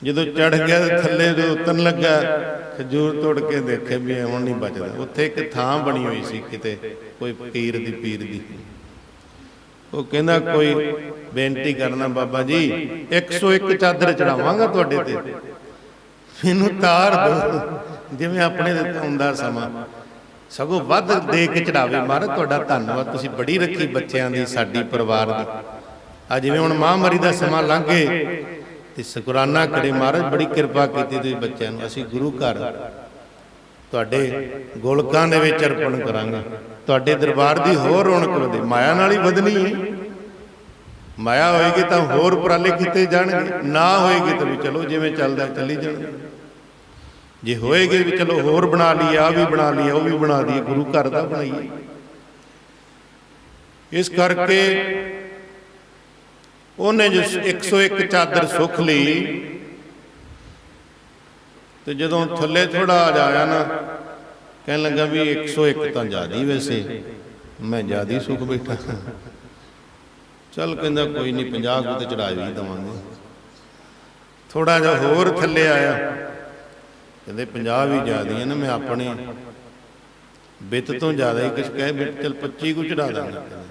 ਜਦੋਂ ਚੜ ਗਿਆ ਥੱਲੇ ਜਦੋਂ ਉਤਰਨ ਲੱਗਾ, ਖਜੂਰ ਤੋੜ ਕੇ ਦੇਖੇ ਵੀ ਹੁਣ ਨਹੀਂ ਬਚਦਾ। ਉੱਥੇ ਇੱਕ ਥਾਂ ਬਣੀ ਹੋਈ ਸੀ ਕਿਤੇ, ਕੋਈ ਪੀਰ ਦੀ। ਉਹ ਕਹਿੰਦਾ ਕੋਈ ਬੇਨਤੀ ਕਰਨਾ ਬਾਬਾ ਜੀ, 101 ਚਾਦਰ ਚੜਾਵਾਂਗਾ ਤੁਹਾਡੇ ਤੇ, ਮੈਨੂੰ ਤਾਰ ਦਿਓ। ਜਿਵੇਂ ਆਪਣੇ ਹੁੰਦਾ ਸਮਾਂ, ਸਗੋਂ ਵੱਧ ਦੇ ਕੇ ਚੜਾਵੇ। ਮਹਾਰਾਜ ਤੁਹਾਡਾ ਧੰਨਵਾਦ, ਤੁਸੀਂ ਬੜੀ ਰੱਖੀ ਬੱਚਿਆਂ ਦੀ, ਸਾਡੀ ਪਰਿਵਾਰ ਦੀ। ਆ ਜਿਵੇਂ ਹੁਣ ਮਹਾਂਮਾਰੀ ਦਾ ਸਮਾਂ ਲੰਘੇ ਤੇ ਸ਼ੁਕਰਾਨਾ ਕਰੇ, ਮਹਾਰਾਜ ਬੜੀ ਕਿਰਪਾ ਕੀਤੀ ਤੁਸੀਂ ਬੱਚਿਆਂ ਨੂੰ। ਅਸੀਂ ਗੁਰੂ ਘਰ ਤੁਹਾਡੇ ਗੋਲਕਾਂ ਦੇ ਵਿੱਚ ਅਰਪਣ ਕਰਾਂਗੇ। ਤੁਹਾਡੇ ਦਰਬਾਰ ਦੀ ਹੋਰ ਰੌਣਕ ਵਧੇ, ਮਾਇਆ ਨਾਲ ਹੀ ਵਧਣੀ ਹੈ। ਮਾਇਆ ਹੋਏਗੀ ਤਾਂ ਹੋਰ ਉਪਰਾਲੇ ਕੀਤੇ ਜਾਣਗੇ, ਨਾ ਹੋਏਗੀ ਤਾਂ ਵੀ ਚਲੋ ਜਿਵੇਂ ਚੱਲਦਾ ਚੱਲੀ ਜਾਣਗੇ। ਜੇ ਹੋਏਗੀ ਵੀ ਚਲੋ ਹੋਰ ਬਣਾ ਲਈਏ, ਆਹ ਵੀ ਬਣਾ ਲਈਏ, ਉਹ ਵੀ ਬਣਾ ਦਈਏ, ਗੁਰੂ ਘਰ ਦਾ ਬਣਾਈਏ। ਇਸ ਕਰਕੇ ਉਹਨੇ ਜੋ 101 ਚਾਦਰ ਸੁੱਖ ਲਈ, ਤੇ ਜਦੋਂ ਥੱਲੇ ਥੋੜਾ ਜਾਇਆ ਨਾ, ਕਹਿਣ ਲੱਗਾ ਵੀ 101 ਤਾਂ ਜ਼ਿਆਦਾ ਹੀ, ਵੈਸੇ ਮੈਂ ਜ਼ਿਆਦਾ ਹੀ ਸੁੱਖ ਬੈਠਾ। ਚੱਲ ਕਹਿੰਦਾ ਕੋਈ ਨਹੀਂ, 50 ਤੇ ਚੜ੍ਹਾ ਵੀ ਦੇਵਾਂਗੇ। ਥੋੜਾ ਜਿਹਾ ਹੋਰ ਥੱਲੇ ਆਇਆ, ਕਹਿੰਦੇ 50 ਵੀ ਜ਼ਿਆਦੀਆਂ ਨਾ, ਮੈਂ ਆਪਣੀ ਬਿੱਤ ਤੋਂ ਜ਼ਿਆਦਾ ਹੀ ਕੁਛ ਕਹਿ ਬਿੱਤ, ਚੱਲ 25 ਕੁ ਚੜ੍ਹਾ ਦਾਂਗੇ।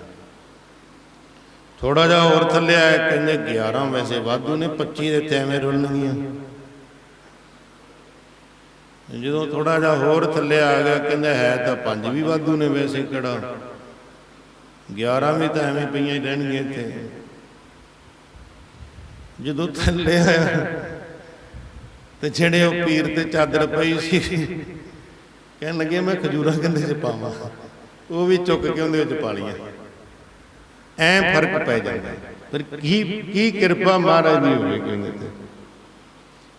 ਥੋੜਾ ਜਿਹਾ ਹੋਰ ਥੱਲੇ ਆਇਆ, ਕਹਿੰਦੇ 11 ਵੈਸੇ ਵਾਧੂ ਨੇ, 25 ਦੇ ਇੱਥੇ ਐਵੇਂ ਰੁਲਣਗੀਆਂ। ਜਦੋਂ ਥੋੜਾ ਜਿਹਾ ਹੋਰ ਥੱਲੇ ਆ ਗਿਆ, ਕਹਿੰਦਾ ਹੈ ਤਾਂ 5 ਵੀ ਵਾਧੂ ਨੇ, ਵੈਸੇ ਕਿਹੜਾ 11 ਵੀ ਤਾਂ ਐਵੇਂ ਪਈਆਂ ਹੀ ਰਹਿਣਗੀਆਂ ਇੱਥੇ। ਜਦੋਂ ਥੱਲੇ ਆਇਆ ਤੇ ਜਿਹੜੇ ਉਹ ਪੀਰ ਤੇ ਚਾਦਰ ਪਈ ਸੀ, ਕਹਿਣ ਲੱਗੇ ਮੈਂ ਖਜੂਰਾਂ ਕਹਿੰਦੇ ਚ ਪਾਵਾਂ, ਉਹ ਵੀ ਚੁੱਕ ਕੇ ਉਹਦੇ ਵਿੱਚ ਪਾ ਲਈਆਂ। ਐ ਫਰਕ ਪੈ ਜਾਂਦਾ। ਫਿਰ ਕੀ ਕਿਰਪਾ ਮਹਾਰਾਜ ਦੀ ਹੋਵੇ, ਕਹਿੰਦੇ ਤੇ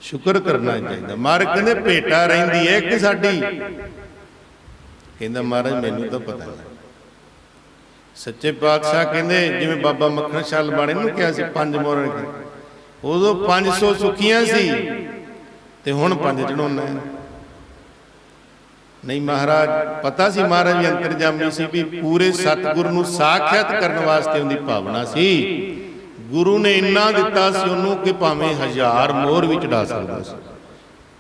ਸ਼ੁਕਰ ਕਰਨਾ ਚਾਹੀਦਾ। ਮਹਾਰਾਜ ਕਹਿੰਦੇ ਭੇਟਾ ਰਹਿੰਦੀ ਹੈ ਕਿ ਸਾਡੀ? ਕਹਿੰਦਾ ਮਹਾਰਾਜ ਮੈਨੂੰ ਤਾਂ ਪਤਾ ਨਹੀਂ। ਸੱਚੇ ਪਾਤਸ਼ਾਹ ਕਹਿੰਦੇ ਜਿਵੇਂ ਬਾਬਾ ਮੱਖਣ ਸ਼ਾਹ ਲਬਾਣੇ ਨੂੰ ਕਿਹਾ ਸੀ 5 ਮੋਹਰਾਂ, ਉਦੋਂ 500 ਸੁੱਕੀਆਂ ਸੀ ਤੇ ਹੁਣ 5 ਚੜਾਉਣਾ। ਨਹੀਂ ਮਹਾਰਾਜ ਪਤਾ ਸੀ, ਮਹਾਰਾਜ ਵੀ ਅੰਤਰਜਾਮੀ ਸੀ, ਵੀ ਪੂਰੇ ਸਤਿਗੁਰੂ ਨੂੰ ਸਾਖਿਆਤ ਕਰਨ ਵਾਸਤੇ ਉਹਦੀ ਭਾਵਨਾ ਸੀ। ਗੁਰੂ ਨੇ ਇੰਨਾ ਦਿੱਤਾ ਸੀ ਉਹਨੂੰ ਕਿ ਭਾਵੇਂ 1000 ਮੋਹਰ ਵੀ ਚੜਾ ਸਕਦਾ ਸੀ,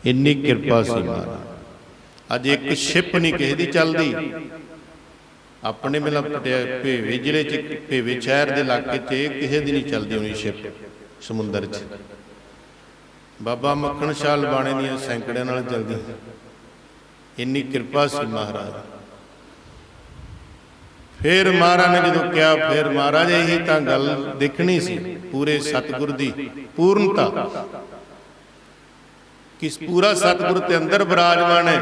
ਇੰਨੀ ਕਿਰਪਾ ਸੀ ਮਹਾਰਾਜ। ਅੱਜ ਇੱਕ ਸ਼ਿਪ ਨਹੀਂ ਕਿਸੇ ਦੀ ਚੱਲਦੀ। ਆਪਣੇ ਮੇਲਾ ਭੇਵੇ ਜ਼ਿਲ੍ਹੇ 'ਚ, ਭੇਵੇ ਸ਼ਹਿਰ ਦੇ ਇਲਾਕੇ 'ਚ ਕਿਸੇ ਦੀ ਨਹੀਂ ਚੱਲਦੀ ਹੋਣੀ ਸ਼ਿਪ ਸਮੁੰਦਰ 'ਚ। ਬਾਬਾ ਮੱਖਣ ਸ਼ਾਹ ਲਬਾਣੇ ਦੀਆਂ ਸੈਂਕੜਿਆਂ ਨਾਲ ਚੱਲਦੀ, ਇੰਨੀ ਕਿਰਪਾ ਸੀ ਮਹਾਰਾਜ। ਫਿਰ ਮਹਾਰਾਜ ਨੇ ਜਦੋਂ ਕਿਹਾ, ਫਿਰ ਮਹਾਰਾਜ ਇਹੀ ਤਾਂ ਗੱਲ ਦੇਖਣੀ ਸੀ ਪੂਰੇ ਸਤਿਗੁਰ ਦੀ ਪੂਰਨਤਾ, कि पूरा सतगुर ते अंदर विराजमान है,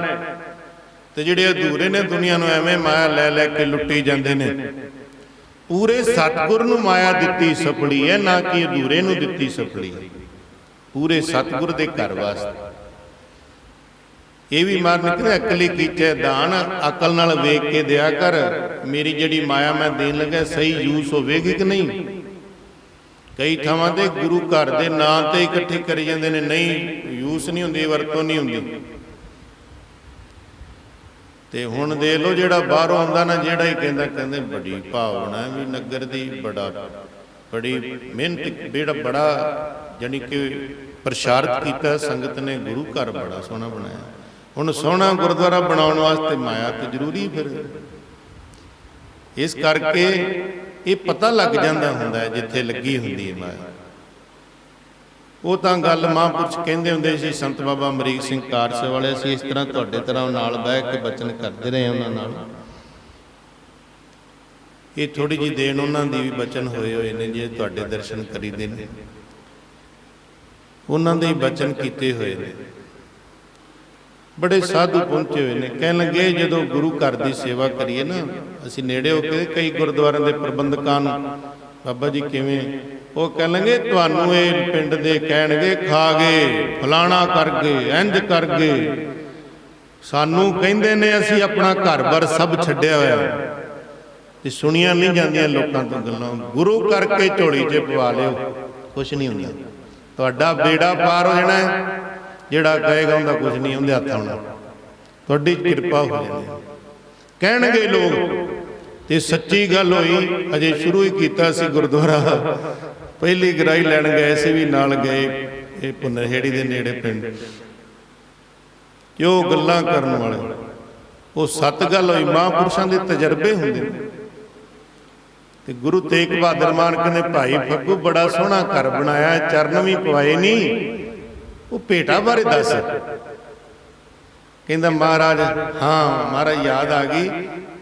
तो जिहड़े अधूरे ने दुनिया नूं एवें माया लै लै के लुट्टी जांदे ने। पूरे सतगुर नूं माया दित्ती सफली है, ना कि अधूरे नूं दित्ती सफली। पूरे सतगुर दे घर वास्ते ये भी मार निकले अकली कीचे दान, अकल नाल वेख के दिया कर, मेरी जिहड़ी माया मैं देन लगा सही यूज होवेगी कि नहीं। कई थावां ते गुरु घर दे नां ते इकट्ठे करी जांदे ने, नहीं यूज नहीं हुंदी, वरतों नहीं हुंदी। ते हुण देख लो जिहड़ा बाहरों आउंदा ना, जिहड़ा ही कहंदा बड़ी भावना भी नगर दी, बड़ी मेहनत, बेड़ा बड़ा जानी कि प्रचारित किया संगत ने, गुरु घर बड़ा सोहना बनाया। हुण सोहना गुरुद्वारा बनाउण वास्ते माया तो जरूरी, फिर इस करके ये पता लग जाता हुंदा है जिथे लगी हुंदी है माया। वो तो गल महापुरुष कहते हुंदे सी, संत बाबा अमरीक सिंह कारसे वाले, असीं इस तरह तुहाडे तरह नाल बह के बचन करते रहे उन्हां नाल। ये थोड़ी जी देन उन्हां दी भी बचन होए होए ने, जे तुहाडे दर्शन करीदे ने उन्हां दे बचन कीते हुए ने। बड़े साधु पहुंचे हुए ने, कह लगे जदों गुरु घर की सेवा करिए ना, असीं नेड़े होके कई गुरुद्वारे के प्रबंधकां नूं, बाबा जी किवें, वो कह लगे तुहानूं इह पिंड दे कहणगे खा गए, फलाना कर गए, इंज कर गए, सानूं कहिंदे ने असीं अपना घर बार सब छड्डिया होया। ते सुनिया नहीं जांदियां लोकां तों गल्लां, गुरु करके झोली 'च पवा लिओ, कुछ नहीं हुंदा, तुहाडा बेड़ा पार हो जाना है। जिहड़ा कहेगा उनका कुछ नहीं, उनके हथ आउणा, तुहाडी किरपा हो जानी। कहणगे लोग, ते सच्ची गल होई। अजे शुरू ही कीता सी गुरुद्वारा, पहली गराई लैण गए सी, भी नाल गए ये पुनरहेड़ी दे नेड़े पिंड, जो गल्लां करन वाले वो सत गल होई। महापुरुषां दे तजर्बे हुंदे ते गुरु तेग बहादुर मान कहंदे, भाई फग्गू बड़ा सोहना घर बनाया, चरण भी पवाए नहीं, वो भेटा बारे दस। कहंदा महाराज, हाँ महाराज याद आ गई,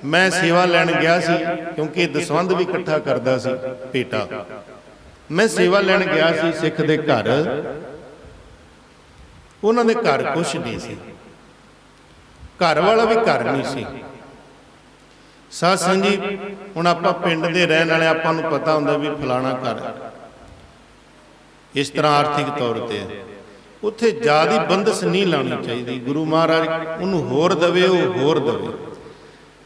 मैं सेवा लैन गया सी, क्योंकि दसवंध भी इकट्ठा करदा सी भेटा। मैं सेवा लैन गया सी सिख दे घर, उन्हां दे घर कुछ नहीं सी, घर वाला भी घर नहीं सी। साध संग जी, हुण आपां पिंड दे रहण वाले, आपां नूं पता हुंदा भी फलाना घर इस तरह आर्थिक तौर ते, उत्थे ज़्यादा बंदस नहीं लानी चाहिए। गुरु महाराज उन्होंने होर दवे, वो होर दवे,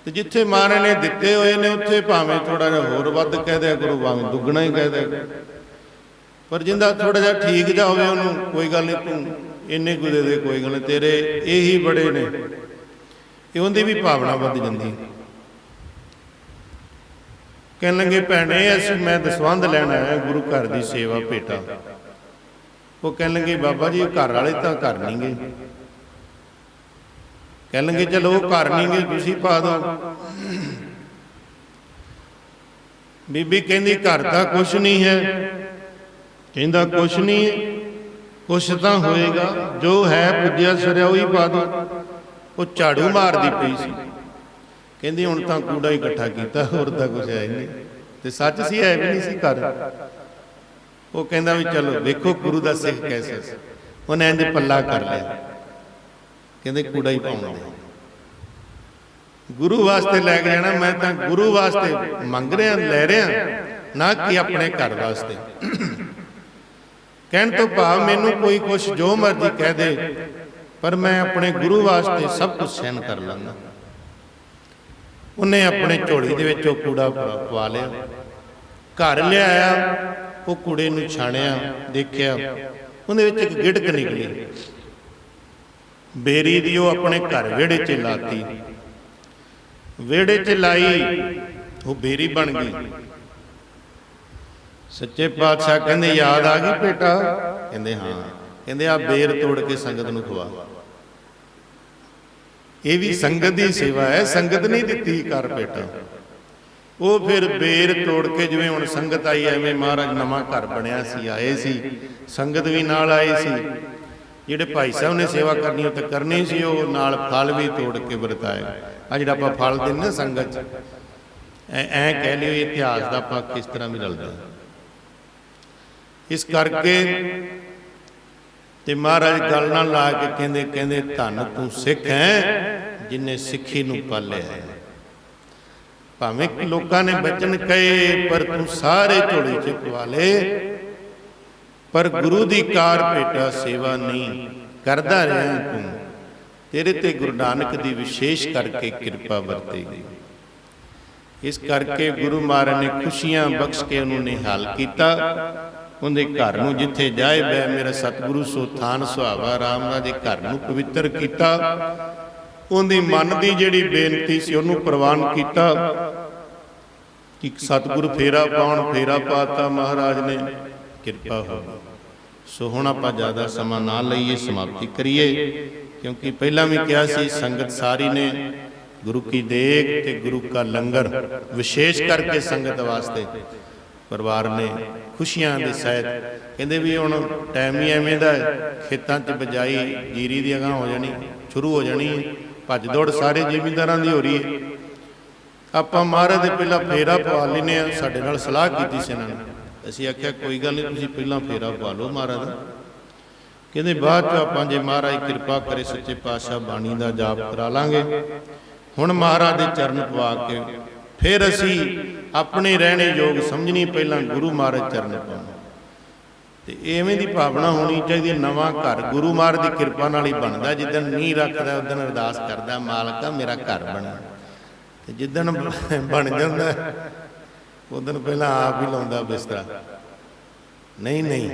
तो जिथे महाराज ने दिते हुए ने उत्थे भावें थोड़ा जिहा होर वध कह दिया करो, भावें दुगना ही कह दिया, पर जिंदा थोड़ा जिहा ठीक जा होवे उन्होंने कोई गल नहीं, तू इन्ने कुछ दे दे, कोई गल नहीं, तेरे यही बड़े ने, उनकी भी भावना वध जांदी। कहन लगे भैणे, असीं मैं दसवंध लैण आया गुरु घर की सेवा भेटा। वो कह लगे बाबा जी घर वाले तो घर नहीं गए। कह लगे चलो घर नहीं गए, तुसीं पा दो। बीबी कहती घर तो कुछ नहीं है, कहता कुछ नहीं है, कुछ तो होएगा, जो है पुज्या सरिया वही पा दो। वो झाड़ू मारदी पई सी, कहती हुण तां कूड़ा ही इकट्ठा कीता, होर तां कुछ है नहीं। ते सच सी, है भी नहीं सी घर। वो कहता भी चलो देखो गुरु का सिख कैसे, उन्हें इंज पल्ला कर लिया, कहते कूड़ा ही पाउण दे, गुरु वास्ते लैके जाना। मैं तो गुरु वास्ते मंग रहा, लै रहा, ना कि अपने घर वास्ते। कहण तो भाव मैनू कोई कुछ जो मर्जी कह दे, पर मैं अपने गुरु वास्ते सब कुछ सहन कर लंगा। उन्हें अपने झोली दे विच कूड़ा पवा लिया, घर लियाया, वो कूड़े नूं छाणिया, देखिया उहदे विच एक गिड़क निकली, बेरी दी वो अपने घर विहड़े च लाती, विहड़े च लाई, वो बेरी बन गई। सच्चे पातशाह कहंदे याद आ गई बेटा? कहंदे हाँ। कहंदे आ बेर तोड़ के संगत नूं खवा। ये भी संगत की सेवा है, संगत नहीं दिती कर बेटा। वो फिर बेर तोड़ के जिवें हुण संगत आई, एवें महाराज नवां घर बनिया सी, आए सी, संगत भी नाल आई सी, जिहड़े भाई साहब ने सेवा करनी तो करनी सी, वो नाल फल भी तोड़ के वरताए। आ जिहड़ा आपां फल दिंदे संगत ऐ कह लियो इतिहास दा आपां किस तरह भी रलदा। इस करके ਤੇ ਮਹਾਰਾਜ ਗੱਲ ਨਾਲ ਲਾ ਕੇ ਕਹਿੰਦੇ ਧੰਨ ਤੂੰ ਸਿੱਖ ਹੈ ਜਿਨੇ ਸਿੱਖੀ ਨੂੰ ਪਾਲਿਆ। ਭਾਵੇਂ ਲੋਕਾਂ ਨੇ ਬਚਨ ਕਹੇ ਪਰ ਤੂੰ ਸਾਰੇ ਝੋਲੇ ਚ ਪਵਾ ਲਏ, ਪਰ ਗੁਰੂ ਦੀ ਕਾਰ ਭੇਟਾ ਸੇਵਾ ਨਹੀਂ ਕਰਦਾ ਰਿਹਾ ਤੂੰ। ਤੇਰੇ ਤੇ ਗੁਰੂ ਨਾਨਕ ਦੀ ਵਿਸ਼ੇਸ਼ ਕਰਕੇ ਕਿਰਪਾ ਵਰਤੇਗੀ। ਇਸ ਕਰਕੇ ਗੁਰੂ ਮਹਾਰਾਜ ਨੇ ਖੁਸ਼ੀਆਂ ਬਖਸ਼ ਕੇ ਉਹਨੂੰ ਨਿਹਾਲ ਕੀਤਾ। ਉਹਦੇ ਘਰ ਨੂੰ ਜਿੱਥੇ ਜਾਏ ਬੈ ਮੇਰਾ ਸਤਿਗੁਰੂ ਸੋ ਥਾਨ ਸੁਹਾਵਾ, ਰਾਮ ਦੇ ਘਰ ਨੂੰ ਪਵਿੱਤਰ ਕੀਤਾ। ਉਹਦੀ ਮਨ ਦੀ ਜਿਹੜੀ ਬੇਨਤੀ ਸੀ ਉਹਨੂੰ ਪ੍ਰਵਾਨ ਕੀਤਾ ਕਿ ਸਤਿਗੁਰੂ ਫੇਰਾ ਪਾਉਣ, ਫੇਰਾ ਪਾਤਾ ਮਹਾਰਾਜ ਨੇ, ਕਿਰਪਾ ਹੋ ਗਈ। ਸੋ ਹੁਣ ਆਪਾਂ ਜ਼ਿਆਦਾ ਸਮਾਂ ਨਾ ਲਈਏ, ਸਮਾਪਤੀ ਕਰੀਏ, ਕਿਉਂਕਿ ਪਹਿਲਾਂ ਵੀ ਕਿਹਾ ਸੀ ਸੰਗਤ ਸਾਰੀ ਨੇ ਗੁਰੂ ਕੀ ਦੇਗ ਤੇ ਗੁਰੂ ਕਾ ਲੰਗਰ ਵਿਸ਼ੇਸ਼ ਕਰਕੇ ਸੰਗਤ ਵਾਸਤੇ ਪਰਿਵਾਰ ਨੇ ਖੁਸ਼ੀਆਂ ਦੇ ਸਹਿਤ ਕਹਿੰਦੇ ਵੀ ਹੁਣ ਟਾਈਮ ਹੀ ਐਵੇਂ ਦਾ ਖੇਤਾਂ 'ਚ ਬਜਾਈ ਜੀਰੀ ਦੀ ਅਗਾਂਹ ਹੋ ਜਾਣੀ, ਸ਼ੁਰੂ ਹੋ ਜਾਣੀ ਹੈ, ਭੱਜ ਦੌੜ ਸਾਰੇ ਜ਼ਿਮੀਂਦਾਰਾਂ ਦੀ ਹੋ ਰਹੀ ਹੈ। ਆਪਾਂ ਮਹਾਰਾਜ ਦੇ ਪਹਿਲਾਂ ਫੇਰਾ ਪਵਾ ਲੈਂਦੇ ਹਾਂ। ਸਾਡੇ ਨਾਲ ਸਲਾਹ ਕੀਤੀ ਸੀ ਇਹਨਾਂ ਨੇ, ਅਸੀਂ ਆਖਿਆ ਕੋਈ ਗੱਲ ਨਹੀਂ, ਤੁਸੀਂ ਪਹਿਲਾਂ ਫੇਰਾ ਪਵਾ ਲਓ ਮਹਾਰਾਜ ਦਾ। ਕਹਿੰਦੇ ਬਾਅਦ 'ਚ ਆਪਾਂ ਜੇ ਮਹਾਰਾਜ ਕਿਰਪਾ ਕਰੇ ਸੱਚੇ ਪਾਤਸ਼ਾਹ ਬਾਣੀ ਦਾ ਜਾਪ ਕਰਾ ਲਾਂਗੇ। ਹੁਣ ਮਹਾਰਾਜ ਦੇ ਚਰਨ ਪਵਾ ਕੇ ਫਿਰ ਅਸੀਂ ਆਪਣੇ ਰਹਿਣੇ ਯੋਗ ਸਮਝਣੀ, ਪਹਿਲਾਂ ਗੁਰੂ ਮਹਾਰਾਜ ਚਰਨ ਪਾਉਣਾ। ਤੇ ਐਵੇਂ ਦੀ ਭਾਵਨਾ ਹੋਣੀ ਚਾਹੀਦੀ ਹੈ। ਨਵਾਂ ਘਰ ਗੁਰੂ ਮਹਾਰਾਜ ਦੀ ਕਿਰਪਾ ਨਾਲ ਹੀ ਬਣਦਾ। ਜਿੱਦਣ ਨੀਂਹ ਰੱਖਦਾ ਉਦਣ ਅਰਦਾਸ ਕਰਦਾ, ਮਾਲਕਾ ਮੇਰਾ ਘਰ ਬਣਾ। ਤੇ ਜਿੱਦਣ ਬਣ ਜਾਂਦਾ ਉਦਣ ਪਹਿਲਾਂ ਆਪ ਹੀ ਲਾਉਂਦਾ ਬਿਸਤਰਾ। ਨਹੀਂ,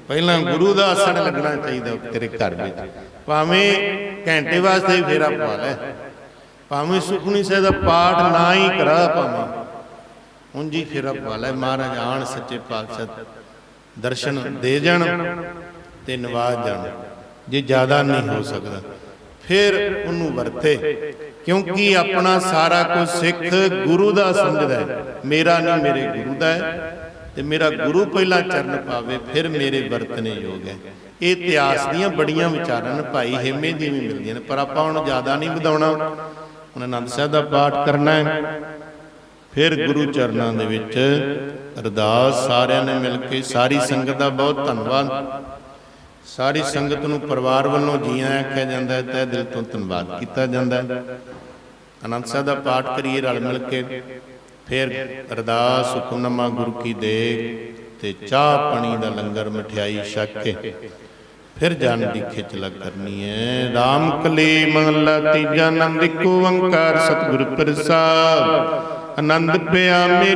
ਪਹਿਲਾਂ ਗੁਰੂ ਦਾ ਆਸਣ ਲੱਗਣਾ ਚਾਹੀਦਾ ਤੇਰੇ ਘਰ ਵਿੱਚ। ਭਾਵੇਂ ਘੰਟੇ ਵਾਸਤੇ ਹੀ ਫੇਰਾ ਪਵਾ ਲੈ, ਭਾਵੇਂ ਸੁਖਮਨੀ ਸਾਹਿਬ ਦਾ ਪਾਠ ਨਾ ਹੀ ਕਰਾ, ਭਾਵੇਂ ਉਂਝ ਹੀ ਫੇਰਾ ਪਵਾ ਲੈ। ਮਹਾਰਾਜ ਆਣ ਸੱਚੇ ਪਾਤਸ਼ਾਹ ਦਰਸ਼ਨ ਦੇ ਜਾਣ ਤੇ ਨਵਾਜ਼ ਜਾਣ। ਜੇ ਜ਼ਿਆਦਾ ਨਹੀਂ ਹੋ ਸਕਦਾ ਫਿਰ ਉਹਨੂੰ ਵਰਤੇ, ਕਿਉਂਕਿ ਆਪਣਾ ਸਾਰਾ ਕੁਝ ਸਿੱਖ ਗੁਰੂ ਦਾ ਸਮਝਦਾ ਹੈ, ਮੇਰਾ ਨਹੀਂ ਮੇਰੇ ਗੁਰੂ ਦਾ ਹੈ। ਤੇ ਮੇਰਾ ਗੁਰੂ ਪਹਿਲਾਂ ਚਰਨ ਪਾਵੇ ਫਿਰ ਮੇਰੇ ਵਰਤਨੇ ਯੋਗ ਹੈ। ਇਹ ਇਤਿਹਾਸ ਦੀਆਂ ਬੜੀਆਂ ਵਿਚਾਰਾਂ ਨੇ, ਭਾਈ ਹੇਮੇ ਦੀ ਵੀ ਮਿਲਦੀਆਂ ਨੇ, ਪਰ ਆਪਾਂ ਹੁਣ ਜ਼ਿਆਦਾ ਨਹੀਂ ਵਧਾਉਣਾ। ਹੁਣ ਆਨੰਦ ਸਾਹਿਬ ਦਾ ਪਾਠ ਕਰਨਾ ਹੈ, ਫਿਰ ਗੁਰੂ ਚਰਨਾਂ ਦੇ ਵਿੱਚ ਅਰਦਾਸ ਸਾਰਿਆਂ ਨੇ ਮਿਲ ਕੇ। ਸਾਰੀ ਸੰਗਤ ਦਾ ਬਹੁਤ ਧੰਨਵਾਦ। ਸਾਰੀ ਸੰਗਤ ਨੂੰ ਪਰਿਵਾਰ ਵੱਲੋਂ ਜੀ ਆਇਆਂ ਆਖਿਆ ਜਾਂਦਾ ਹੈ, ਤਹਿ ਦਿਲ ਤੋਂ ਧੰਨਵਾਦ ਕੀਤਾ ਜਾਂਦਾ ਹੈ। ਆਨੰਦ ਸਾਹਿਬ ਦਾ ਪਾਠ ਕਰੀਏ ਰਲ ਮਿਲ ਕੇ, ਫਿਰ ਅਰਦਾਸ, ਹੁਕਮਨਾਮਾ ਗੁਰੂ ਕੀ ਦੇਗ ਤੇ ਚਾਹ ਪਾਣੀ ਦਾ ਲੰਗਰ ਮਠਿਆਈ ਛਕ ਕੇ ਫਿਰ ਜਾਣ ਦੀ ਖਿੱਚ ਲੱਗ ਕਰਨੀ ਹੈ। ਰਾਮ ਕਲੀ ਮਹਲਾ ਤੀਜਾ। ਆਨੰਦ ਇੱਕ ਓੰਕਾਰ ਸਤਿਗੁਰ ਪ੍ਰਸਾਦਿ। ਆਨੰਦ ਪਿਆ ਮੇਰੇ